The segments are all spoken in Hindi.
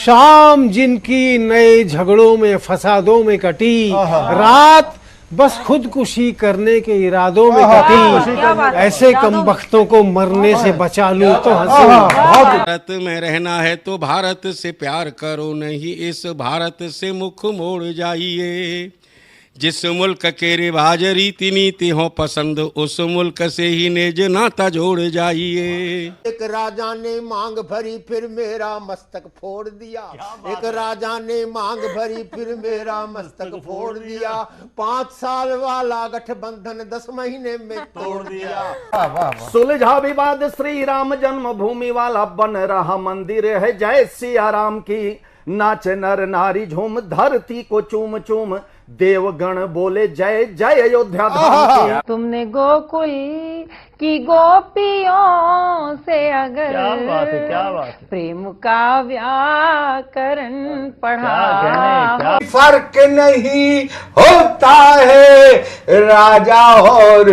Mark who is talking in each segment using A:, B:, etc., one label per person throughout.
A: शाम जिनकी नए झगड़ों में फसादों में कटी, रात बस खुदकुशी करने के इरादों में कटी, ऐसे कमबख्तों को मरने से बचा लूं तो हंसूं।
B: भारत में रहना है तो भारत से प्यार करो, नहीं इस भारत से मुख मोड़ जाइए। जिस मुल्क के रिवाज रीति नीति हो पसंद, उस मुल्क से ही नेज नाता जोड़ जाइए।
C: एक राजा ने मांग भरी फिर मेरा मस्तक फोड़ दिया। एक राजा ने मांग भरी फिर मेरा मस्तक फोड़ दिया। 5 साल वाला गठबंधन 10 महीने में तोड़ दिया।
D: सुलझा विवाद श्री राम जन्मभूमि वाला, बन रहा मंदिर है जय सिया राम की। नाच नर नारी झूम धरती को चूम चूम, देवगण बोले जय जय अयोध्या धाम की।
E: तुमने गोकुल की गोपियों से अगर
F: क्या बात है।
E: प्रेम का व्याकरण पढ़ा,
C: फर्क नहीं होता है राजा और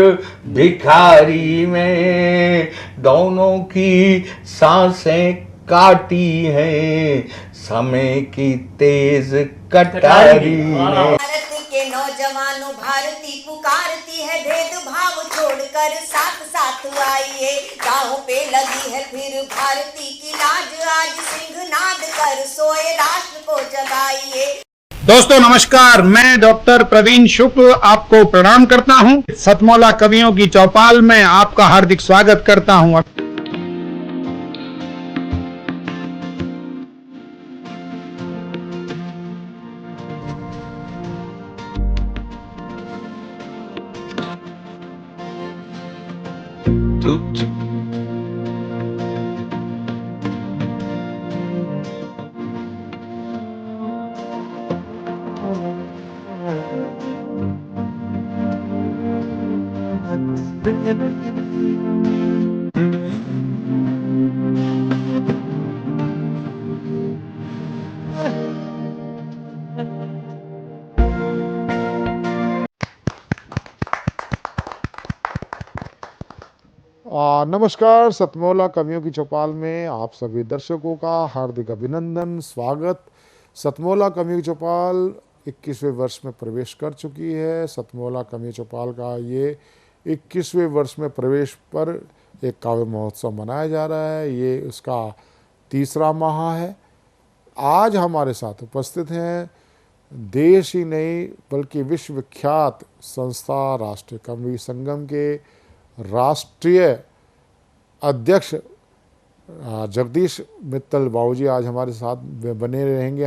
C: भिखारी में, दोनों की सांसें काटी हैं समय की तेज कटारी ने।
G: भारत के नौजवानों भारती पुकारती है, भेदभाव छोड़कर साथ साथ आइए। गाँव पे लगी है फिर भारती की लाज, आज सिंहनाद कर सोए राष्ट्र को जगाइए।
F: दोस्तों नमस्कार, मैं डॉक्टर प्रवीण शुक्ल आपको प्रणाम करता हूं। सतमौला कवियों की चौपाल में आपका हार्दिक स्वागत करता हूं। नमस्कार, सतमौला कवियों की चौपाल में आप सभी दर्शकों का हार्दिक अभिनंदन, स्वागत। सतमौला कवियों की चौपाल 21वें वर्ष में प्रवेश कर चुकी है। सतमौला कवियों की चौपाल का ये 21वें वर्ष में प्रवेश पर एक काव्य महोत्सव मनाया जा रहा है। ये उसका तीसरा माह है। आज हमारे साथ उपस्थित हैं देश ही नहीं बल्कि विश्वविख्यात संस्था राष्ट्रीय कवि संगम के राष्ट्रीय अध्यक्ष जगदीश मित्तल बाबूजी आज हमारे साथ बने रहेंगे।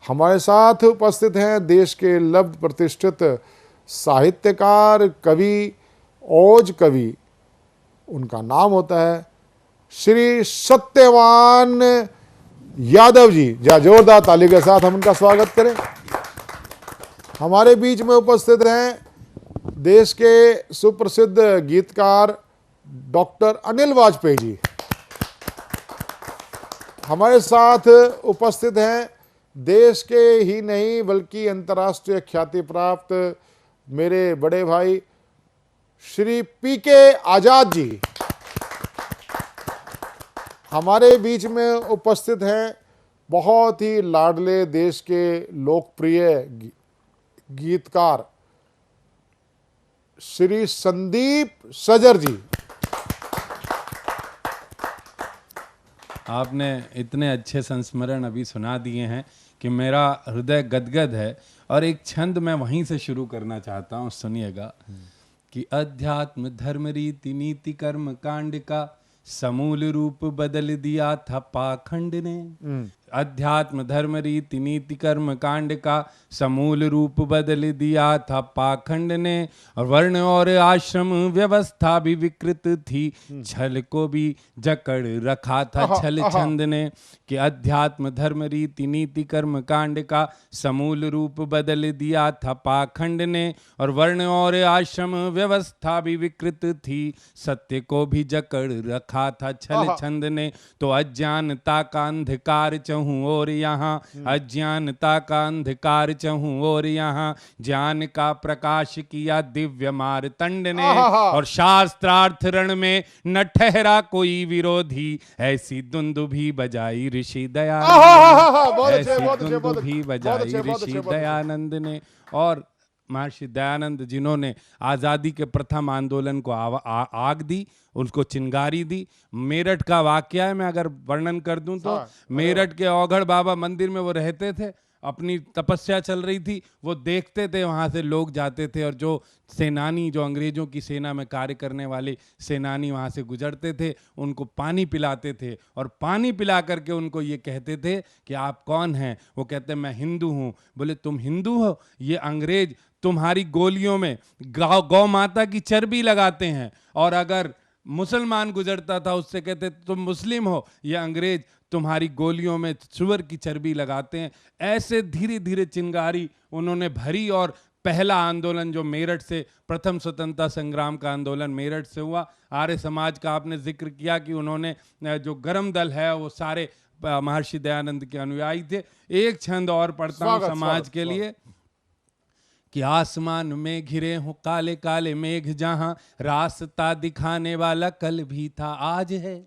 F: हमारे साथ उपस्थित हैं देश के लब्ध प्रतिष्ठित साहित्यकार, कवि, ओज कवि, उनका नाम होता है श्री सत्यवान यादव जी। जोरदार ताली के साथ हम उनका स्वागत करें। हमारे बीच में उपस्थित हैं देश के सुप्रसिद्ध गीतकार डॉक्टर अनिल वाजपेयी जी। हमारे साथ उपस्थित हैं देश के ही नहीं बल्कि अंतर्राष्ट्रीय ख्याति प्राप्त मेरे बड़े भाई श्री पीके आजाद जी। हमारे बीच में उपस्थित हैं बहुत ही लाडले देश के लोकप्रिय गीतकार श्री संदीप सजर जी।
H: आपने इतने अच्छे संस्मरण अभी सुना दिए हैं कि मेरा हृदय गदगद है। और एक छंद मैं वहीं से शुरू करना चाहता हूँ, सुनिएगा कि अध्यात्म धर्म रीति नीति कर्म कांड का समूल रूप बदल दिया था पाखंड ने। अध्यात्म धर्म रीति नीति कर्म कांड का समूल रूप बदल दिया था पाखंड ने। और वर्ण और आश्रम व्यवस्था भी विकृत थी, छल को भी जकड़ रखा था छल छंद ने। कि अध्यात्म धर्म रीति नीति कर्म कांड का समूल रूप बदल दिया था पाखंड ने। और वर्ण और आश्रम व्यवस्था भी विकृत थी, सत्य को भी जकड़ रखा था छल छंद ने। तो अज्ञानता का अंधकार चहु चहूं और यहाँ, अज्ञानता का अंधकार चहूं और यहाँ, ज्ञान का प्रकाश किया दिव्य मार्तंड ने, और शास्त्रार्थ रण में न ठहरा कोई विरोधी, ऐसी दुंदुभी बजाई ऋषि दयानंद, ऐसी दुंदुभी बजाई ऋषि दयानंद ने। और महर्षि दयानंद जिन्होंने आज़ादी के प्रथम आंदोलन को आग दी, उसको चिंगारी दी। मेरठ का वाकया है, मैं अगर वर्णन कर दूं तो मेरठ के औघड़ बाबा मंदिर में वो रहते थे, अपनी तपस्या चल रही थी, वो देखते थे वहाँ से लोग जाते थे, और जो सेनानी, जो अंग्रेजों की सेना में कार्य करने वाले सेनानी वहाँ से गुजरते थे, उनको पानी पिलाते थे, और पानी पिला करके उनको ये कहते थे कि आप कौन हैं? वो कहते मैं हिंदू हूँ। बोले तुम हिंदू हो? ये अंग्रेज तुम्हारी गोलियों में गौ माता की चर्बी लगाते हैं, और अगर मुसलमान गुजरता था उससे कहते तुम मुस्लिम हो, ये अंग्रेज तुम्हारी गोलियों में सुअर की चर्बी लगाते हैं। ऐसे धीरे धीरे चिंगारी उन्होंने भरी, और पहला आंदोलन जो मेरठ से, प्रथम स्वतंत्रता संग्राम का आंदोलन मेरठ से हुआ। आर्य समाज का आपने जिक्र किया कि उन्होंने जो गरम दल है वो सारे महर्षि दयानंद के अनुयायी थे। एक छंद और पढ़ता हूँ समाज के लिए कि आसमान में घिरे हों काले काले मेघ, जहां रास्ता दिखाने वाला कल भी था आज है।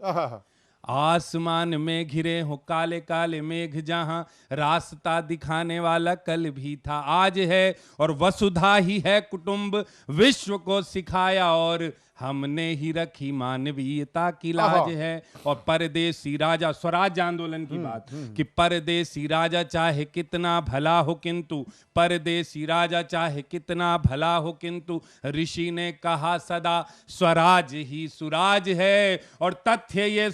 H: आसमान में घिरे हों काले काले मेघ, जहां रास्ता दिखाने वाला कल भी था आज है, और वसुधा ही है कुटुंब विश्व को सिखाया, और हमने ही रखी मानवीयता की लाज है। और परदेसी राजा, स्वराज आंदोलन की बात, कि परदेसी राजा चाहे कितना भला हो किंतु, परदेसी राजा चाहे कितना भला हो किंतु, ऋषि ने कहा सदा स्वराज ही सुराज है। और तथ्य ये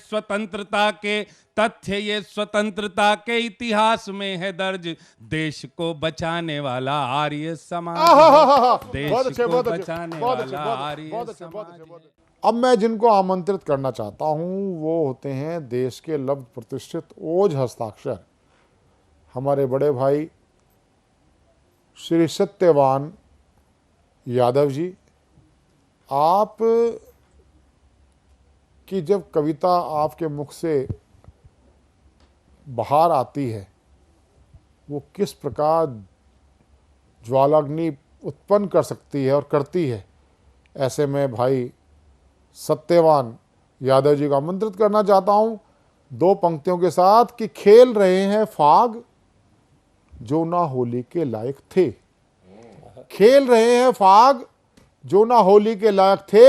H: स्वतंत्रता के इतिहास में है दर्ज, देश को बचाने वाला आर्य समाज, देश को बचाने वाला आर्य समाज।
F: अब मैं जिनको आमंत्रित करना चाहता हूं वो होते हैं देश के लब्ध प्रतिष्ठित ओज हस्ताक्षर, हमारे बड़े भाई श्री सत्यवान यादव जी। आप की जब कविता आपके मुख से बाहर आती है, वो किस प्रकार ज्वालाग्नि उत्पन्न कर सकती है और करती है, ऐसे में भाई सत्यवान यादव जी को आमंत्रित करना चाहता हूं दो पंक्तियों के साथ कि खेल रहे हैं फाग जो ना होली के लायक थे। खेल रहे हैं फाग जो ना होली के लायक थे,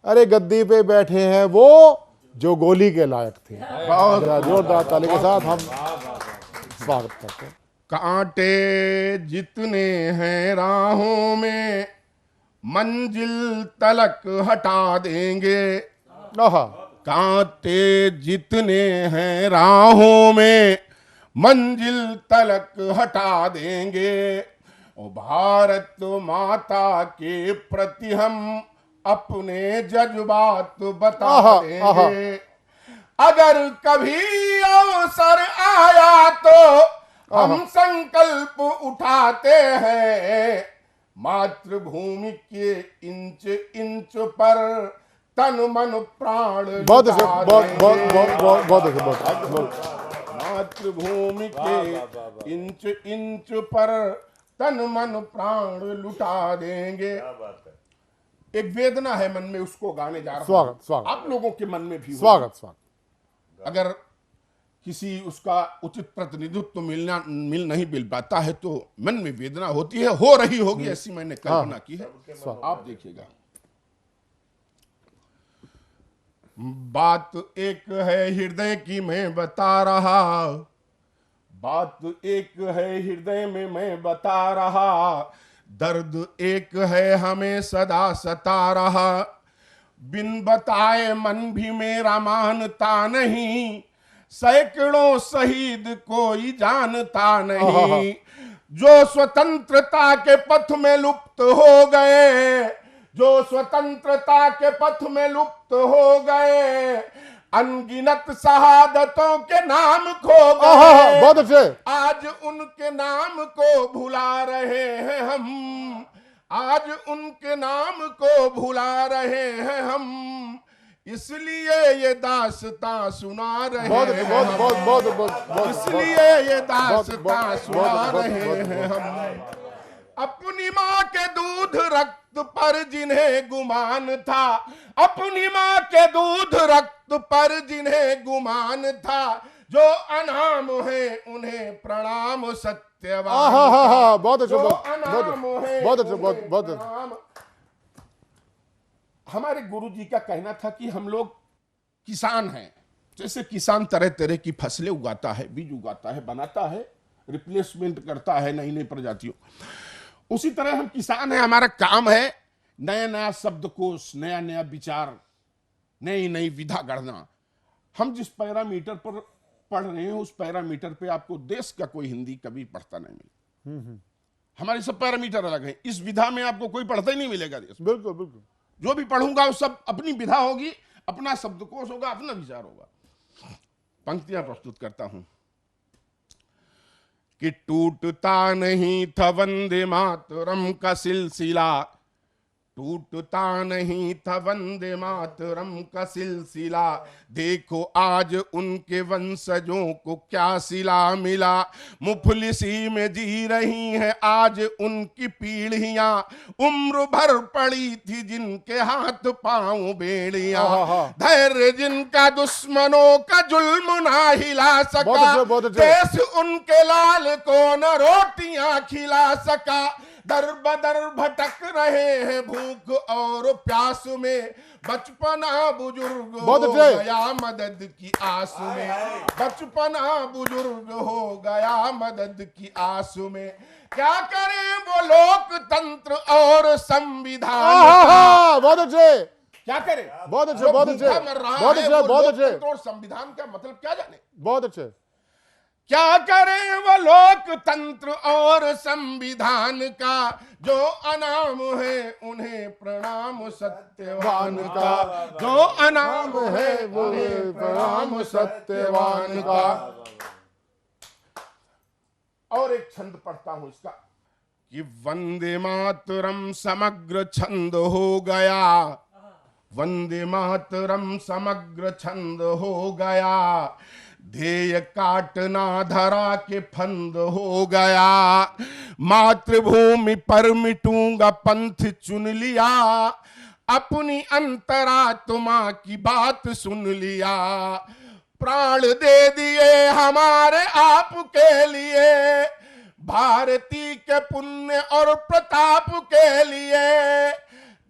F: अरे गद्दी पे बैठे हैं वो जो गोली के लायक थे। जोरदार ताली के साथ हम स्वागत करते हैं।
I: कांटे जितने हैं राहों में मंजिल तलक हटा देंगे, कांटे जितने हैं राहों में मंजिल तलक हटा देंगे, और भारत माता के प्रति हम अपने जज्बात बता देंगे। अगर कभी अवसर आया तो हम संकल्प उठाते हैं, मातृभूमि के इंच इंच पर तन मन प्राण मातृभूमि के इंच इंच पर तन मन प्राण लुटा देंगे। एक वेदना है मन में, उसको गाने जा रहा हूं।
F: स्वागत
I: आप लोगों के मन में भी
F: स्वागत।
I: अगर किसी उसका उचित प्रतिनिधित्व मिल नहीं पाता है तो मन में वेदना होती है, हो रही होगी ऐसी मैंने कल्पना की है। आप देखिएगा, बात एक है हृदय की मैं बता रहा, बात एक है हृदय में मैं बता रहा, दर्द एक है हमें सदा सता रहा, बिन बताए मन भी मेरा मानता नहीं, सैकड़ों शहीद कोई जानता नहीं, जो स्वतंत्रता के पथ में लुप्त हो गए, जो स्वतंत्रता के पथ में लुप्त हो गए, अनगिनत शहादतों के नाम खो गए,
F: बहुत अच्छे।
I: आज उनके नाम को भुला रहे हैं हम, आज उनके नाम को भुला रहे हैं हम, इसलिए ये दास्तां सुना रहे
F: बहुत
I: हैं
F: बहुत
I: हम।
F: बहुत बहुत बहुत बहुत
I: इसलिए ये दास्तां
F: बहुत-
I: सुना
F: बहुत-
I: रहे
F: बहुत-
I: हैं हम। अपनी माँ के दूध रक्त पर जिन्हें गुमान था, अपनी माँ के दूध रक्त पर जिन्हें गुमान था, जो अनाम है उन्हें प्रणाम सत्यवान
F: आहा, बहुत अच्छा,
I: जो
F: बहुत
I: अनाम है
F: बहुत अच्छा,
I: उन्हें
F: बहुत अच्छा।
I: प्रणाम। हमारे गुरु जी का कहना था कि हम लोग किसान हैं। जैसे किसान तरह तरह की फसलें उगाता है, बीज उगाता है, बनाता है, रिप्लेसमेंट करता है नई नई प्रजातियों, उसी तरह हम किसान हैं। हमारा काम है नया नया शब्दकोश, नया नया विचार, नई नई विधा गढ़ना। हम जिस पैरामीटर पर पढ़ रहे हैं उस पैरामीटर पे आपको देश का कोई हिंदी कभी पढ़ता नहीं मिलेगा। हमारे सब पैरामीटर अलग हैं। इस विधा में आपको कोई पढ़ता ही नहीं मिलेगा देश में।
F: बिल्कुल बिल्कुल।
I: जो भी पढ़ूंगा वो सब अपनी विधा होगी, अपना शब्दकोश होगा, अपना विचार होगा। पंक्तियां प्रस्तुत करता हूं कि टूटता नहीं था वंदे मातरम का सिलसिला, टूटता नहीं था वंदे मातरम का सिलसिला, देखो आज उनके वंशजों को क्या सिला मिला, मुफलिसी में जी रही हैं आज उनकी पीढ़ियां, उम्र भर पड़ी थी जिनके हाथ पांव बेड़ियां, धैर्य जिनका दुश्मनों का जुल्म ना हिला सका, देश उनके लाल को न रोटियां खिला सका, दर बदर भटक रहे हैं भूख और प्यास में, बचपना बुजुर्ग हो गया मदद की आस में, बचपना बुजुर्ग हो गया मदद की आस में, क्या करें वो लोकतंत्र और संविधान।
F: बहुत अच्छे,
I: क्या करें,
F: बहुत अच्छे, बहुत अच्छे, बहुत अच्छे, बहुत अच्छे।
I: और संविधान का मतलब क्या जाने,
F: बहुत अच्छे।
I: क्या करें वो लोकतंत्र और संविधान का, जो अनाम है उन्हें प्रणाम सत्यवान का, जो अनाम है उन्हें प्रणाम सत्यवान का। और एक छंद पढ़ता हूं इसका कि वंदे मातरम समग्र छंद हो गया, वंदे मातरम समग्र छंद हो गया, ध्येय काटना धरा के फंद हो गया, मातृभूमि पर मिटूंगा पंथ चुन लिया, अपनी अंतरात्मा की बात सुन लिया, प्राण दे दिए हमारे आपके लिए, भारती के पुण्य और प्रताप के लिए,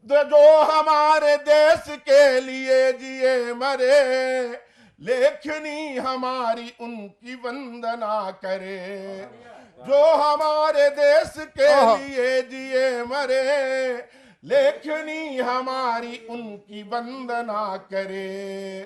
I: जो हमारे देश के लिए जिए मरे, लेखनी हमारी उनकी वंदना करे, जो हमारे देश के लिए जिए मरे, लेखनी हमारी उनकी वंदना करे।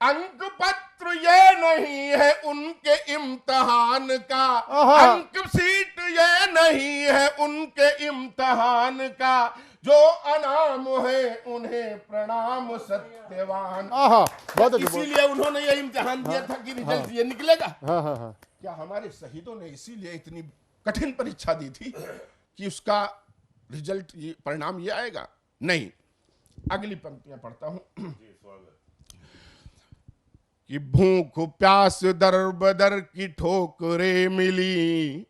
I: अंक पत्र ये नहीं है उनके इम्तिहान का, अंक सीट ये नहीं है उनके इम्तिहान का, जो अनाम है उन्हें प्रणाम सत्यवान। इसीलिए उन्होंने ये इम्तिहान दिया था कि रिजल्ट ये निकलेगा। क्या हमारे शहीदों ने इसीलिए इतनी कठिन परीक्षा दी थी कि उसका रिजल्ट परिणाम ये आएगा? नहीं। अगली पंक्तियां पढ़ता हूं कि भूख प्यास दर बदर की ठोकरें मिली,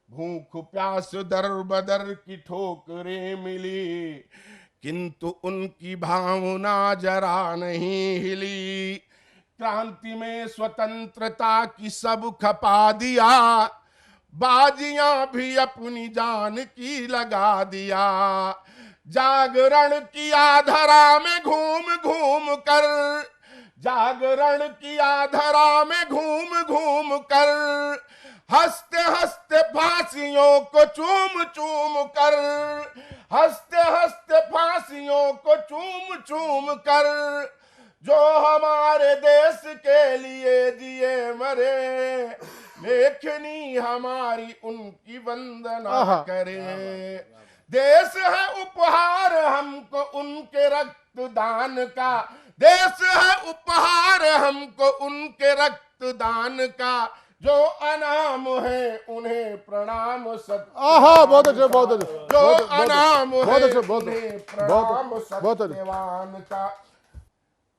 I: भूख प्यास दर बदर की ठोकरें मिली, किंतु उनकी भावना जरा नहीं हिली, क्रांति में स्वतंत्रता की सब खपा दिया, बाजियां भी अपनी जान की लगा दिया, जागरण किया धरा में घूम घूम कर, जागरण किया धरा में घूम घूम कर, हंसते हंसते फांसियों को चूम चूम कर, हंसते हंसते फांसियों को चूम चूम कर, जो हमारे देश के लिए जिए मरे, लेखनी हमारी उनकी वंदना करे। देश है उपहार हमको उनके रक्तदान का, देश है उपहार हमको उनके रक्तदान का, जो अनाम है उन्हें प्रणाम सत्यवान।
F: बहुत अच्छे, बहुत अच्छे,
I: जो अनाम है
F: बहुत अच्छे, बहुत
I: उन्हें प्रणाम सत्यवान का।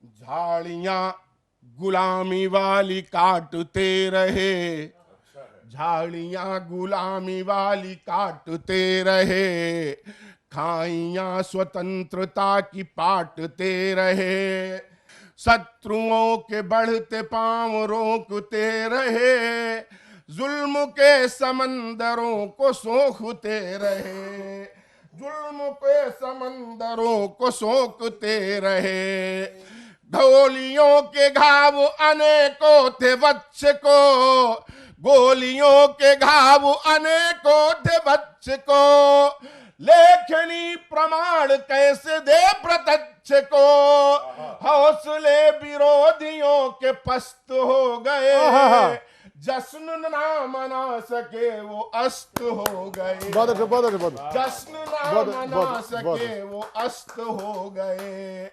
I: झाड़ियां गुलामी वाली काटते रहे, झाड़ियां गुलामी वाली काटते रहे, खाइयां स्वतंत्रता की पाटते रहे, शत्रुओं के बढ़ते पांव रोकते रहे, जुल्म के समंदरों को सोखते रहे, जुल्म के समंदरों को सोखते रहे। गोलियों के घाव अनेकों थे वत्स को, गोलियों के घाव अनेकों थे वत्स को, लेखनी प्रमाण कैसे दे प्रत्यक्ष को, हौसले विरोधियों के पस्त हो गए, जश्न ना मना सके वो अस्त हो गए, जश्न ना मना सके वो अस्त हो गए।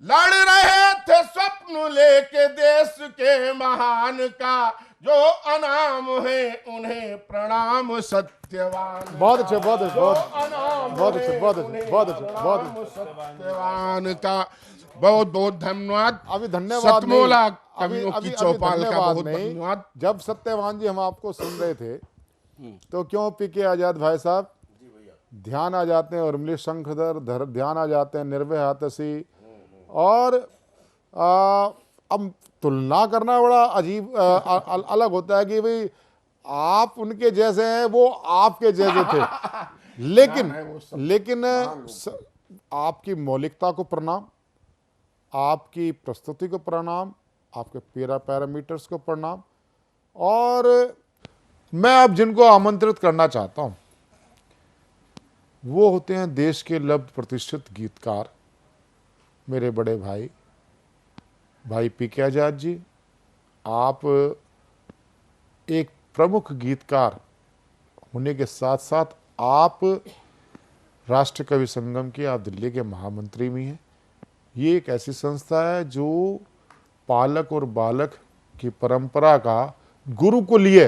I: लड़ रहे थे स्वप्न लेके देश के महान का, जो अनाम है उन्हें प्रणाम सत्यवान।
F: बहुत अच्छे, बहुत अच्छे, बहुत अच्छे,
I: सत्यवान का बहुत बहुत धन्यवाद।
F: अभी धन्यवाद
I: सतमोला
F: अभी
I: की चौपाल का बहुत धन्यवाद।
F: जब सत्यवान जी हम आपको सुन रहे थे तो क्यों पीके आजाद भाई साहब ध्यान आ जाते हैं, उर्मिली शंखधर ध्यान आ जाते हैं, निर्भय हाथसी, और अब तुलना करना बड़ा अजीब अलग होता है कि भाई आप उनके जैसे हैं, वो आपके जैसे थे, लेकिन आपकी मौलिकता को प्रणाम, आपकी प्रस्तुति को प्रणाम, आपके पैरामीटर्स को प्रणाम। और मैं अब जिनको आमंत्रित करना चाहता हूं वो होते हैं देश के लब्ध प्रतिष्ठित गीतकार, मेरे बड़े भाई पीके आजाद जी। आप एक प्रमुख गीतकार होने के साथ साथ आप राष्ट्र कवि संगम के, आप दिल्ली के महामंत्री भी हैं। ये एक ऐसी संस्था है जो पालक और बालक की परंपरा का, गुरुकुलीय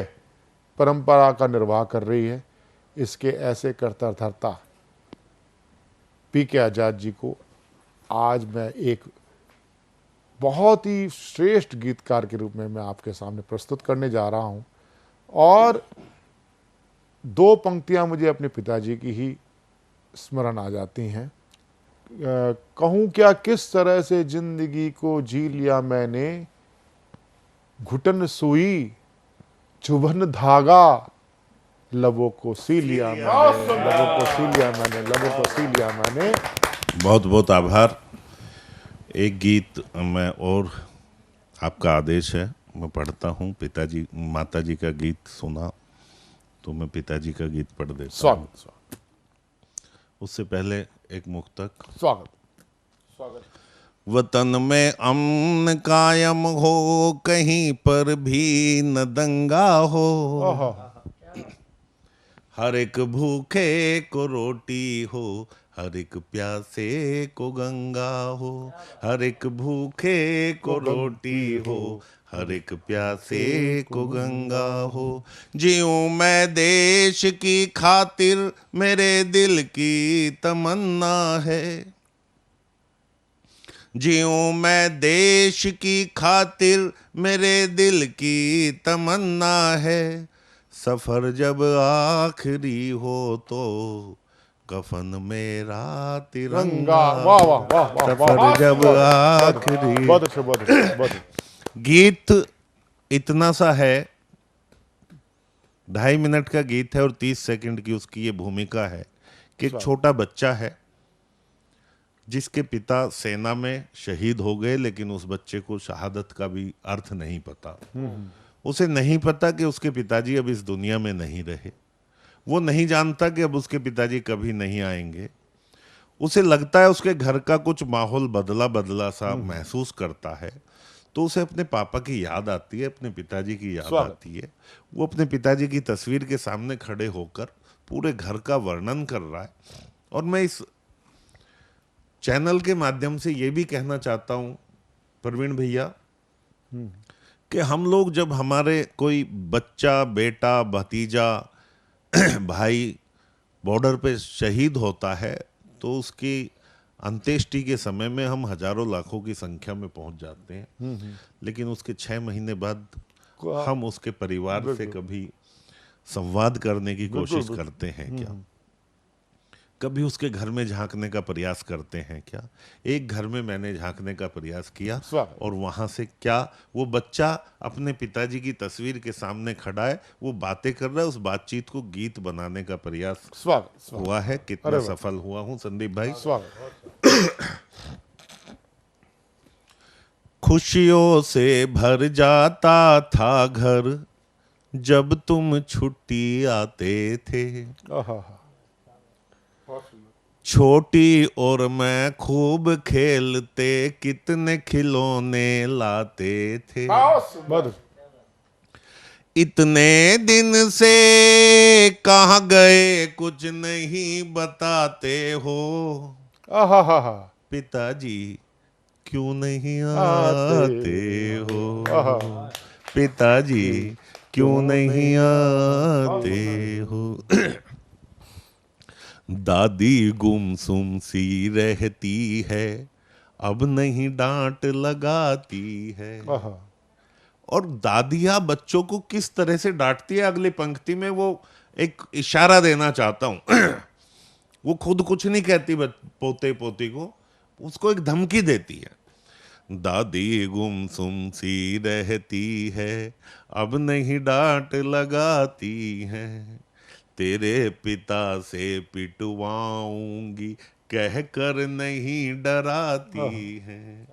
F: परंपरा का निर्वाह कर रही है। इसके ऐसे कर्ता धर्ता पीके आजाद जी को आज मैं एक बहुत ही श्रेष्ठ गीतकार के रूप में मैं आपके सामने प्रस्तुत करने जा रहा हूं। और दो पंक्तियां मुझे अपने पिताजी की ही स्मरण आ जाती हैं। कहूं क्या किस तरह से जिंदगी को जी लिया मैंने, घुटन सुई चुभन धागा, लबों को सी लिया मैंने, लबों को सी लिया मैंने, लबों को सी लिया मैंने।
J: बहुत बहुत आभार। एक गीत मैं, और आपका आदेश है मैं पढ़ता हूँ। पिताजी माताजी का गीत सुना तो मैं पिताजी का गीत पढ़ देता हूँ।
F: स्वागत।
J: उससे पहले एक मुक्तक।
F: स्वागत।
J: वतन में अमन कायम हो, कहीं पर भी न दंगा हो, हर एक भूखे को रोटी हो, हर एक प्यासे को गंगा हो, हर एक भूखे को रोटी हो, हर एक प्यासे को गंगा हो। जीऊं मैं देश की खातिर, मेरे दिल की तमन्ना है, जीऊं मैं देश की खातिर, मेरे दिल की तमन्ना है। सफर जब आखिरी हो तो कफन मेरा तिरंगा।
F: वाह वाह वाह वाह।
J: सफर जब आखिरी।
F: बहुत अच्छा, बहुत अच्छा, बहुत अच्छा।
J: गीत इतना सा है, 2.5 मिनट का गीत है और 30 सेकंड की उसकी ये भूमिका है कि एक छोटा बच्चा है जिसके पिता सेना में शहीद हो गए, लेकिन उस बच्चे को शहादत का भी अर्थ नहीं पता। उसे नहीं पता कि उसके पिताजी अब इस दुनिया में नहीं रहे, वो नहीं जानता कि अब उसके पिताजी कभी नहीं आएंगे। उसे लगता है उसके घर का कुछ माहौल बदला बदला सा महसूस करता है, तो उसे अपने पापा की याद आती है, अपने पिताजी की याद आती है। वो अपने पिताजी की तस्वीर के सामने खड़े होकर पूरे घर का वर्णन कर रहा है। और मैं इस चैनल के माध्यम से ये भी कहना चाहता हूँ प्रवीण भैया कि हम लोग जब हमारे कोई बच्चा, बेटा, भतीजा, भाई बॉर्डर पे शहीद होता है तो उसकी अंत्येष्टि के समय में हम हजारों लाखों की संख्या में पहुंच जाते हैं, लेकिन उसके 6 महीने बाद हम उसके परिवार से कभी संवाद करने की कोशिश करते हैं क्या? कभी उसके घर में झांकने का प्रयास करते हैं क्या? एक घर में मैंने झांकने का प्रयास किया और वहां से क्या वो बच्चा अपने पिताजी की तस्वीर के सामने खड़ा है, वो बातें कर रहा है, उस बातचीत को गीत बनाने का प्रयास हुआ है। कितना सफल हुआ हूं संदीप भाई? खुशियों से भर जाता था घर जब तुम छुट्टी आते थे, छोटी और मैं खूब खेलते, कितने खिलौने लाते थे। इतने दिन से कहाँ गए कुछ नहीं बताते हो, पिताजी क्यों नहीं आते हो, पिताजी क्यों नहीं आते हो। दादी गुमसुम सी रहती है, अब नहीं डांट लगाती है। और दादियाँ बच्चों को किस तरह से डांटती है, अगली पंक्ति में वो एक इशारा देना चाहता हूं। वो खुद कुछ नहीं कहती पोते पोती को, उसको एक धमकी देती है। दादी गुमसुम सी रहती है, अब नहीं डांट लगाती है, तेरे पिता से पिटवाऊंगी कह कर नहीं डराती है।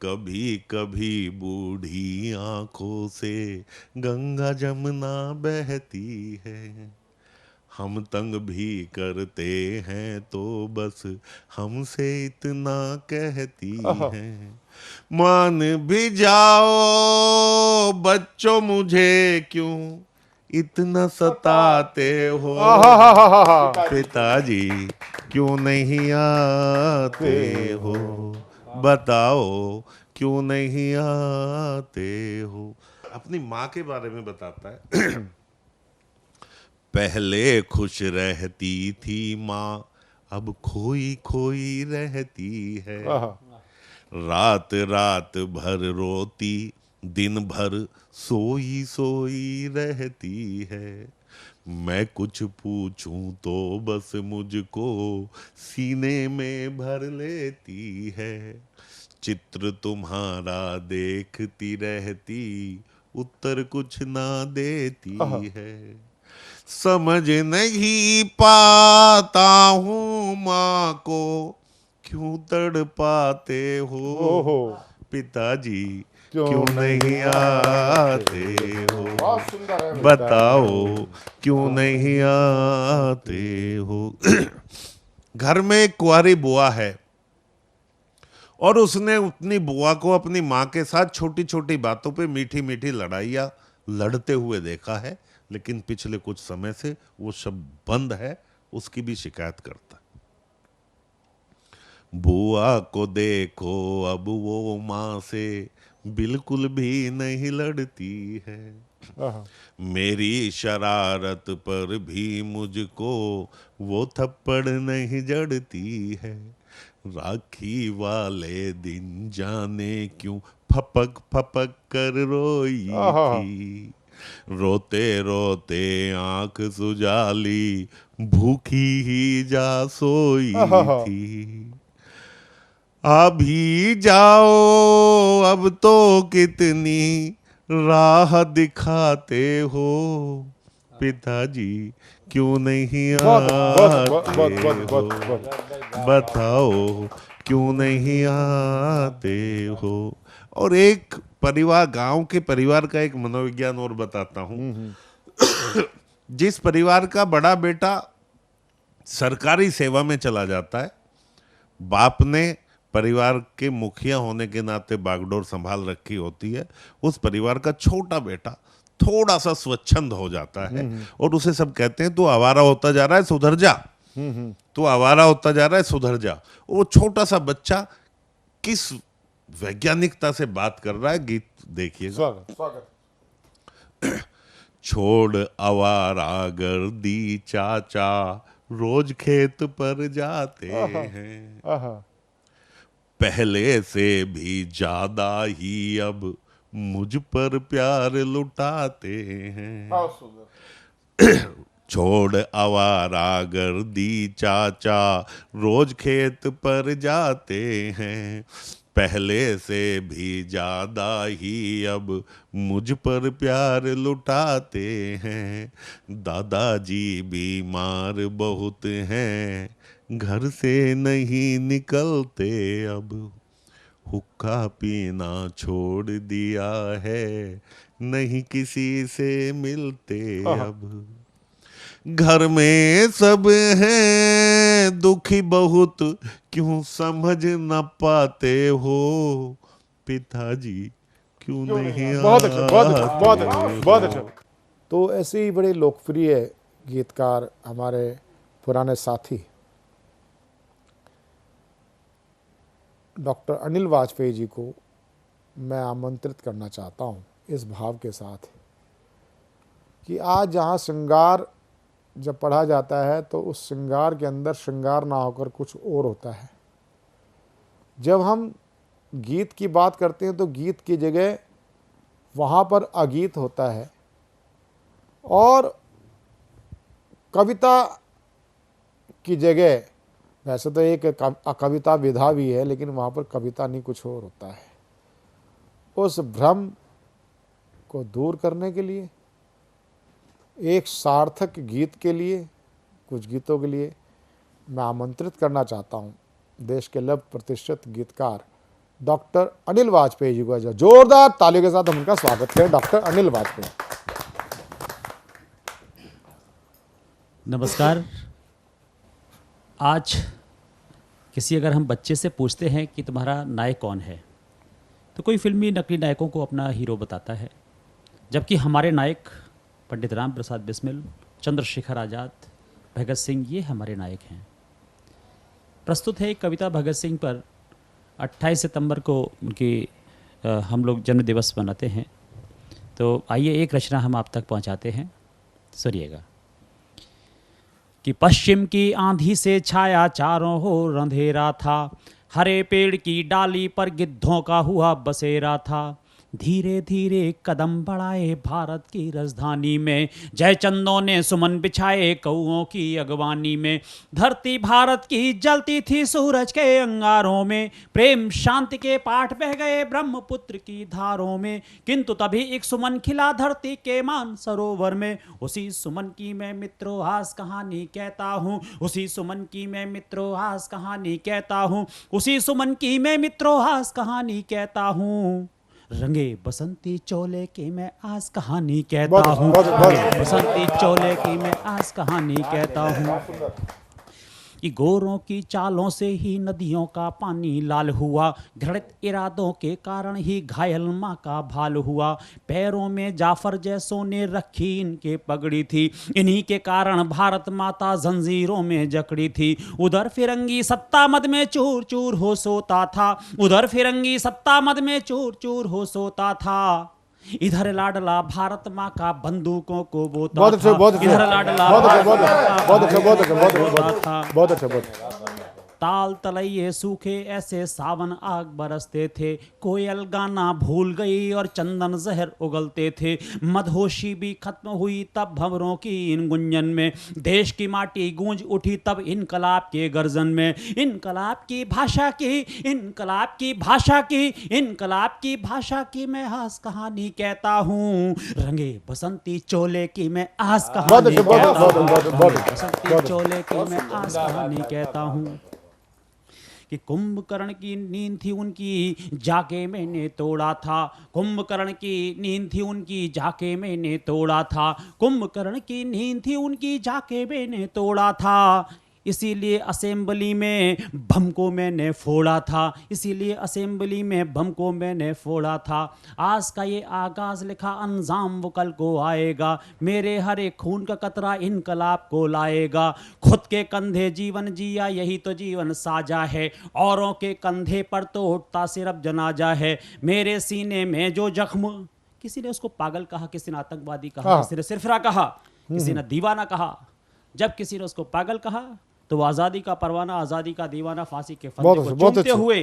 J: कभी कभी बूढ़ी आंखों से गंगा जमुना बहती है, हम तंग भी करते हैं तो बस हमसे इतना कहती है। मान भी जाओ बच्चों मुझे क्यों इतना सताते हो, पिताजी क्यों नहीं आते हो, बताओ क्यों नहीं आते हो। अपनी माँ के बारे में बताता है। पहले खुश रहती थी माँ, अब खोई खोई रहती है, रात रात भर रोती, दिन भर सोई सोई रहती है। मैं कुछ पूछूं तो बस मुझको सीने में भर लेती है, चित्र तुम्हारा देखती रहती, उत्तर कुछ ना देती है। समझ नहीं पाता हूँ माँ को क्यों तड़पाते हो, पिताजी क्यों नहीं आते हो, बताओ क्यों नहीं आते हो। घर में एक कुंवारी बुआ है और उसने अपनी बुआ को अपनी माँ के साथ छोटी छोटी बातों पे मीठी मीठी लड़ाइयाँ लड़ते हुए देखा है, लेकिन पिछले कुछ समय से वो शब्द बंद है, उसकी भी शिकायत करता है। बुआ को देखो अब वो माँ से बिल्कुल भी नहीं लड़ती है, मेरी शरारत पर भी मुझको वो थप्पड़ नहीं जड़ती है। राखी वाले दिन जाने क्यों फपक फपक कर रोई थी, रोते रोते आंख सुजाली, भूखी ही जा सोई थी। अभी जाओ अब तो कितनी राह दिखाते हो, पिताजी क्यों नहीं आते हो, बताओ क्यों नहीं आते हो। और एक परिवार, गांव के परिवार का एक मनोविज्ञान और बताता हूं। जिस परिवार का बड़ा बेटा सरकारी सेवा में चला जाता है, बाप ने परिवार के मुखिया होने के नाते बागडोर संभाल रखी होती है, उस परिवार का छोटा बेटा थोड़ा सा स्वच्छंद हो जाता है और उसे सब कहते हैं तू आवारा होता जा रहा है सुधर जा, तू आवारा होता जा रहा है सुधर जा। वो छोटा सा बच्चा किस वैज्ञानिकता से बात कर रहा है, गीत देखिएगा। छोड़ आवारा गर्दी चाचा, रोज खेत पर जाते हैं,
F: आहा,
J: पहले से भी ज्यादा ही अब मुझ पर प्यार लुटाते हैं।
F: बहुत सुंदर।
J: छोड़ आवारा गर्दी चाचा रोज खेत पर जाते हैं, पहले से भी ज्यादा ही अब मुझ पर प्यार लुटाते हैं। दादाजी बीमार बहुत हैं, घर से नहीं निकलते अब, हुक्का पीना छोड़ दिया है, नहीं किसी से मिलते अब। घर में सब हैं दुखी बहुत, क्यों समझ न पाते हो, पिताजी क्यों नहीं
F: बहुत अच्छा, बहुत अच्छा, बहुत अच्छा,
J: आते
F: बहुत
J: हो?
F: अच्छा। तो ऐसे ही बड़े लोकप्रिय गीतकार हमारे पुराने साथी डॉक्टर अनिल वाजपेयी जी को मैं आमंत्रित करना चाहता हूं इस भाव के साथ कि आज जहां श्रृंगार जब पढ़ा जाता है तो उस श्रृंगार के अंदर श्रृंगार ना होकर कुछ और होता है। जब हम गीत की बात करते हैं तो गीत की जगह वहाँ पर अगीत होता है, और कविता की जगह वैसे तो एक कविता विधा भी है, लेकिन वहाँ पर कविता नहीं कुछ और होता है। उस भ्रम को दूर करने के लिए, एक सार्थक गीत के लिए, कुछ गीतों के लिए मैं आमंत्रित करना चाहता हूँ देश के लव प्रतिष्ठित गीतकार डॉक्टर अनिल वाजपेयी जी को। जोरदार तालियों के साथ हम उनका स्वागत करें। डॉक्टर अनिल वाजपेयी।
K: नमस्कार। आज किसी अगर हम बच्चे से पूछते हैं कि तुम्हारा नायक कौन है, तो कोई फिल्मी नकली नायकों को अपना हीरो बताता है, जबकि हमारे नायक पंडित राम प्रसाद बिस्मिल, चंद्रशेखर आज़ाद, भगत सिंह, ये हमारे नायक हैं। प्रस्तुत है एक कविता भगत सिंह पर। 28 सितंबर को उनकी हम लोग जन्म दिवस मनाते हैं, तो आइए एक रचना हम आप तक पहुंचाते हैं, सुनिएगा। कि पश्चिम की आंधी से छाया चारों ओर अंधेरा था, हरे पेड़ की डाली पर गिद्धों का हुआ बसेरा था। धीरे धीरे कदम बढ़ाए भारत की राजधानी में, जय चंदों ने सुमन बिछाए कौओं की अगवानी में। धरती भारत की जलती थी सूरज के अंगारों में, प्रेम शांति के पाठ बह गए ब्रह्मपुत्र की धारों में। किंतु तभी एक सुमन खिला धरती के मान सरोवर में, उसी सुमन की मैं मित्रों आज कहानी कहता हूँ, उसी सुमन की मैं मित्रों आज कहानी कहता हूँ, उसी सुमन की मैं मित्रों आज कहानी कहता हूँ। रंगे बसंती चोले की मैं आज कहानी कहता हूँ, रंगे बसंती चोले की मैं आज कहानी कहता हूँ। कि गोरों की चालों से ही नदियों का पानी लाल हुआ, घृणित इरादों के कारण ही घायल माँ का भाल हुआ। पैरों में जाफर जैसों ने रखी इनके पगड़ी थी, इन्हीं के कारण भारत माता जंजीरों में जकड़ी थी। उधर फिरंगी सत्ता मद में चूर चूर हो सोता था, उधर फिरंगी सत्ता मद में चूर चूर हो सोता था। इधर लाडला भारत माँ का बंदूकों को बोता
F: बहुत अच्छा, बहुत अच्छा,
K: इधर लाडला
F: बहुत अच्छा, बहुत
K: भारत
F: अच्छा,
K: माँ का
F: बहुत अच्छा, बहुत अच्छा, बहुत
K: बंदूकों को
F: अच्छा,
K: बोता था।
F: बहुत अच्छा, बहुत अच्छा।
K: ताल तलैये सूखे ऐसे सावन आग बरसते थे, कोयल गाना भूल गई और चंदन जहर उगलते थे। मदहोशी भी खत्म हुई तब भंवरों की इन गुंजन में, देश की माटी गूंज उठी तब इनकलाब के गर्जन में। इनकलाब की भाषा की, इनकलाब की भाषा की, इनकलाब की भाषा की मैं आज कहानी कहता हूँ। रंगे बसंती चोले की मैं आज कहानी कहता हूँ, बसंती चोले की मैं आज कहानी कहता हूँ। कि कुंभकर्ण की नींद थी उनकी जाके मैंने तोड़ा था, कुंभकर्ण की नींद थी उनकी जाके मैंने तोड़ा था, कुंभकर्ण की नींद थी उनकी जाके मैंने तोड़ा था। इसीलिए असेंबली में बम को मैंने फोड़ा था, इसीलिए असेंबली में बम को मैंने फोड़ा था। आज का ये आगाज लिखा अंजाम वो कल को आएगा, मेरे हर एक खून का कतरा इनकलाब को लाएगा। खुद के कंधे जीवन जिया यही तो जीवन साजा है, औरों के कंधे पर तो उठता सिर्फ जनाजा है। मेरे सीने में जो जख्म, किसी ने उसको पागल कहा, किसी ने आतंकवादी कहा, किसी ने सिरफिरा कहा, किसी ने दीवाना कहा, जब किसी ने उसको पागल कहा तो वो आज़ादी का परवाना, आज़ादी का दीवाना, फांसी के
F: बहुत
K: फंदे को
F: बहुत
K: चूमते
F: अच्छे।
K: हुए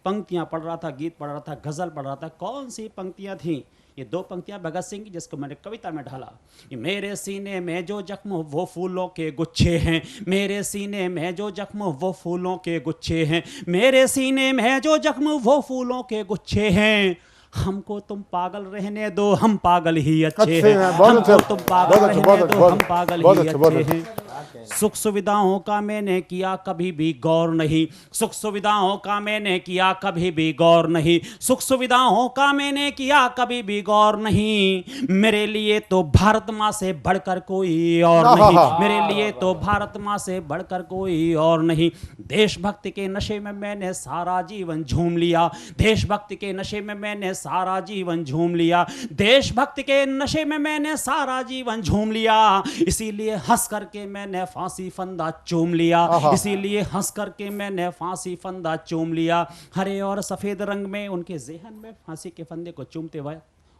K: पंक्तियां पढ़ रहा था, गीत पढ़ रहा था, गजल पढ़ रहा था। कौन सी पंक्तियां थी? ये 2 पंक्तियां भगत सिंह की, जिसको मैंने कविता में ढाला। ये मेरे सीने में जो जख्म वो फूलों के गुच्छे हैं, मेरे सीने में जो जख्म वो फूलों के गुच्छे हैं, मेरे सीने में जो जख्म वो फूलों के गुच्छे हैं। हमको तुम पागल रहने दो, हम पागल ही अच्छे हैं।
F: बहुत
K: हमको
F: अच्छा,
K: तुम पागल
F: बहुत अच्छा,
K: रहने
F: बहुत
K: दो,
F: अच्छा,
K: हम पागल
F: बहुत
K: ही
F: अच्छा, बहुत
K: अच्छे हैं। सुख सुविधाओं का मैंने किया कभी भी गौर नहीं, सुख सुविधाओं का मैंने किया कभी भी गौर नहीं, सुख सुविधाओं का मैंने किया कभी भी गौर नहीं। मेरे लिए तो भारत माँ से बढ़कर कोई और नहीं, मेरे लिए तो भारत माँ से बढ़कर कोई और नहीं। देशभक्ति के नशे में मैंने सारा जीवन झूम लिया, देशभक्ति के नशे में मैंने सारा जीवन झूम लिया, देशभक्ति के नशे में मैंने सारा जीवन झूम लिया। इसीलिए हंस करके मैंने फांसी फंदा चूम लिया, इसीलिए हंस करके मैंने फांसी फंदा चूम लिया। हरे और सफेद रंग में उनके ज़हन में फांसी के फंदे को चूमते हुए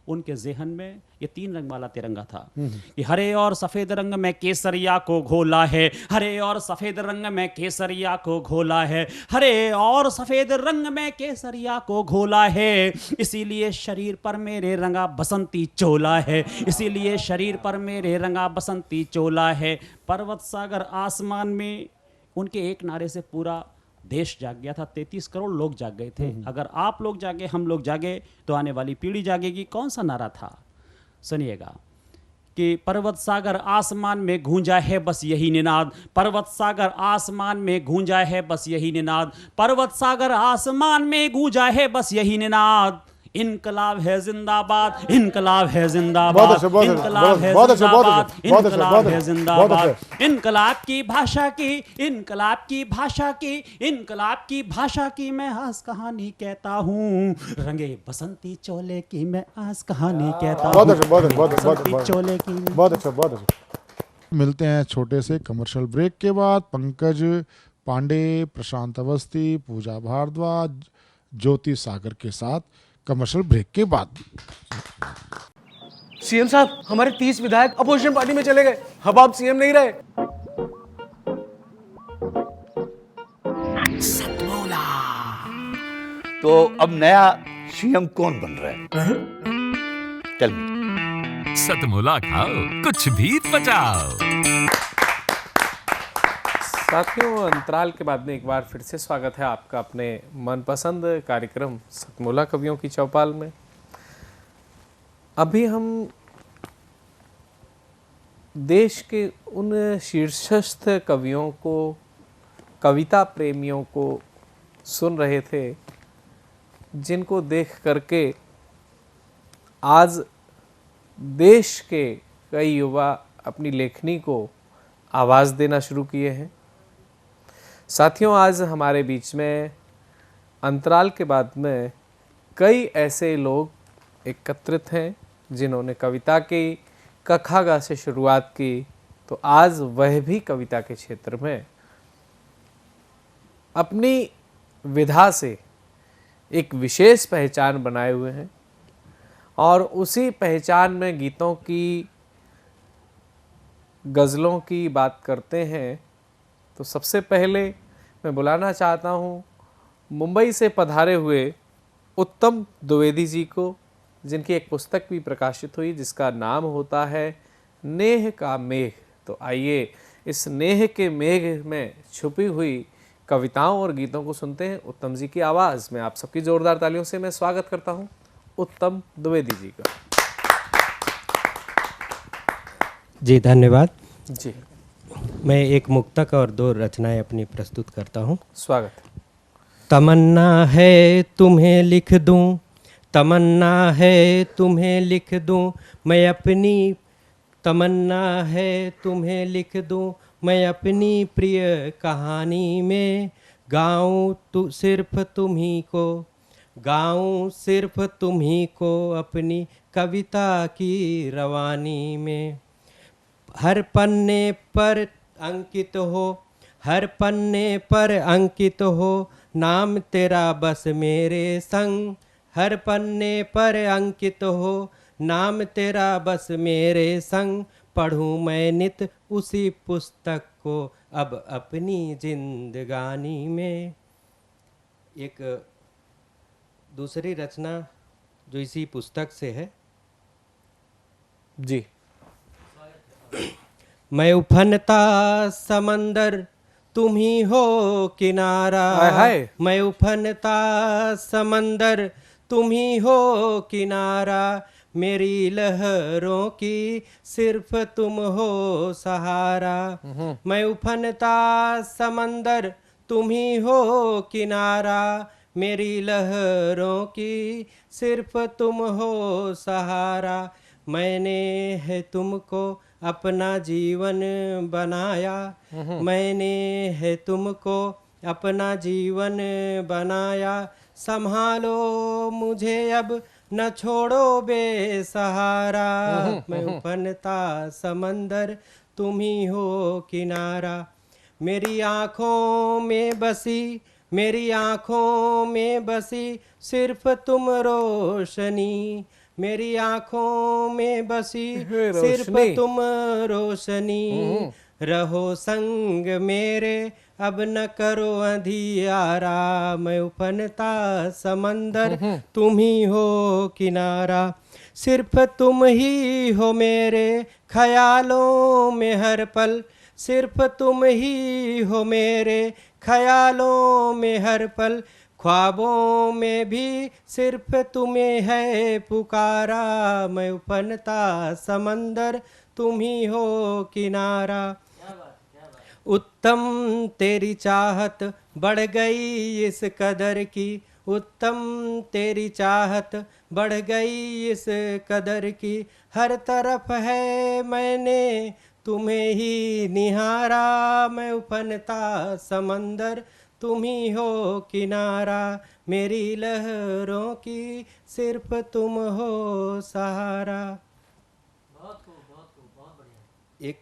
K: उनके ज़हन में ये 3 रंग वाला तिरंगा था कि हरे और सफ़ेद रंग में केसरिया को घोला है, हरे और सफ़ेद रंग में केसरिया को घोला है, हरे और सफ़ेद रंग में केसरिया को घोला है। इसीलिए शरीर पर मेरे रंगा बसंती चोला है, इसीलिए शरीर पर मेरे रंगा बसंती चोला है। पर्वत सागर आसमान में उनके एक नारे से पूरा देश जाग गया था। 33 करोड़ लोग जाग गए थे। अगर आप लोग जागे, हम लोग जागे, तो आने वाली पीढ़ी जागेगी। कौन सा नारा था? सुनिएगा कि पर्वत सागर आसमान में गूंजा है बस यही निनाद, पर्वत सागर आसमान में गूंजा है बस यही निनाद, पर्वत सागर आसमान में गूंजा है बस यही निनाद। इनकलाब है जिंदाबाद, इनकलाब है जिंदाबाद, इनकलाब है जिंदाबाद, इनकलाब है जिंदाबाद। इनकलाब की भाषा की, इनकलाब की भाषा की, इनकलाब की भाषा की मैं आज कहानी कहता हूँ, रंगे बसंती चोले की मैं आज कहानी कहता हूँ। बसंती चोले की।
F: बहुत अच्छा, बहुत अच्छा। मिलते हैं छोटे से कमर्शियल ब्रेक के बाद। पंकज पांडे, प्रशांत अवस्थी, पूजा भारद्वाज, ज्योति सागर के साथ कमर्शियल ब्रेक के बाद।
L: सीएम साहब, हमारे 30 विधायक अपोजिशन पार्टी में चले गए, अब आप सीएम नहीं रहे।
M: सतमौला। तो अब नया सीएम कौन बन रहा है? Tell me.
N: सतमौला खाओ, कुछ भी पचाओ।
L: साथियों, अंतराल के बाद में एक बार फिर से स्वागत है आपका अपने मनपसंद कार्यक्रम सतमौला कवियों की चौपाल में। अभी हम देश के उन शीर्षस्थ कवियों को, कविता प्रेमियों को सुन रहे थे जिनको देख करके आज देश के कई युवा अपनी लेखनी को आवाज़ देना शुरू किए हैं। साथियों, आज हमारे बीच में अंतराल के बाद में कई ऐसे लोग एकत्रित हैं जिन्होंने कविता की कखागा से शुरुआत की, तो आज वह भी कविता के क्षेत्र में अपनी विधा से एक विशेष पहचान बनाए हुए हैं और उसी पहचान में गीतों की, गज़लों की बात करते हैं। तो सबसे पहले मैं बुलाना चाहता हूँ मुंबई से पधारे हुए उत्तम द्विवेदी जी को, जिनकी एक पुस्तक भी प्रकाशित हुई जिसका नाम होता है नेह का मेघ। तो आइए इस नेह के मेघ में छुपी हुई कविताओं और गीतों को सुनते हैं उत्तम जी की आवाज़ में। आप सबकी जोरदार तालियों से मैं स्वागत करता हूँ उत्तम द्विवेदी जी का।
O: जी धन्यवाद
L: जी।
O: मैं एक मुक्तक और 2 रचनाएं अपनी प्रस्तुत करता हूँ।
L: स्वागत।
O: तमन्ना है तुम्हें लिख दूँ, तमन्ना है तुम्हें लिख दूँ, मैं अपनी तमन्ना है तुम्हें लिख दूँ, मैं अपनी प्रिय कहानी में गाऊँ तो सिर्फ तुम्ही को, गाऊँ सिर्फ तुम्ही को अपनी कविता की रवानी में। हर पन्ने पर अंकित हो, हर पन्ने पर अंकित हो, नाम तेरा बस मेरे संग, हर पन्ने पर अंकित हो, नाम तेरा बस मेरे संग, पढ़ूं मैं नित उसी पुस्तक को अब अपनी जिंदगानी में। एक दूसरी रचना जो इसी पुस्तक से है
L: जी।
O: मैं उफनता समंदर तुम ही हो किनारा,
L: हाय हाय।
O: मैं उफनता समंदर तुम ही हो किनारा, मेरी लहरों की सिर्फ तुम हो सहारा। मैं उफनता समंदर तुम ही हो किनारा, मेरी लहरों की सिर्फ तुम हो सहारा। मैंने है तुमको अपना जीवन बनाया, मैंने है तुमको अपना जीवन बनाया, संभालो मुझे अब न छोड़ो बेसहारा। मैं उफनता समंदर तुम ही हो किनारा, मेरी आँखों में बसी, मेरी आँखों में बसी सिर्फ तुम रोशनी, मेरी आँखों में बसी सिर्फ तुम रोशनी। रहो संग मेरे अब न करो अंधियारा, मैं उफनता समंदर तुम ही हो किनारा, सिर्फ तुम ही हो मेरे ख्यालों में हर पल, सिर्फ तुम ही हो मेरे ख्यालों में हर पल, ख्वाबों में भी सिर्फ तुम्हें है पुकारा। मैं उफनता समंदर तुम ही हो किनारा, उत्तम तेरी चाहत बढ़ गई इस कदर की, उत्तम तेरी चाहत बढ़ गई इस कदर की, हर तरफ है मैंने तुम्हें ही निहारा। मैं उफनता समंदर तुम ही हो किनारा, मेरी लहरों की सिर्फ तुम हो सहारा। एक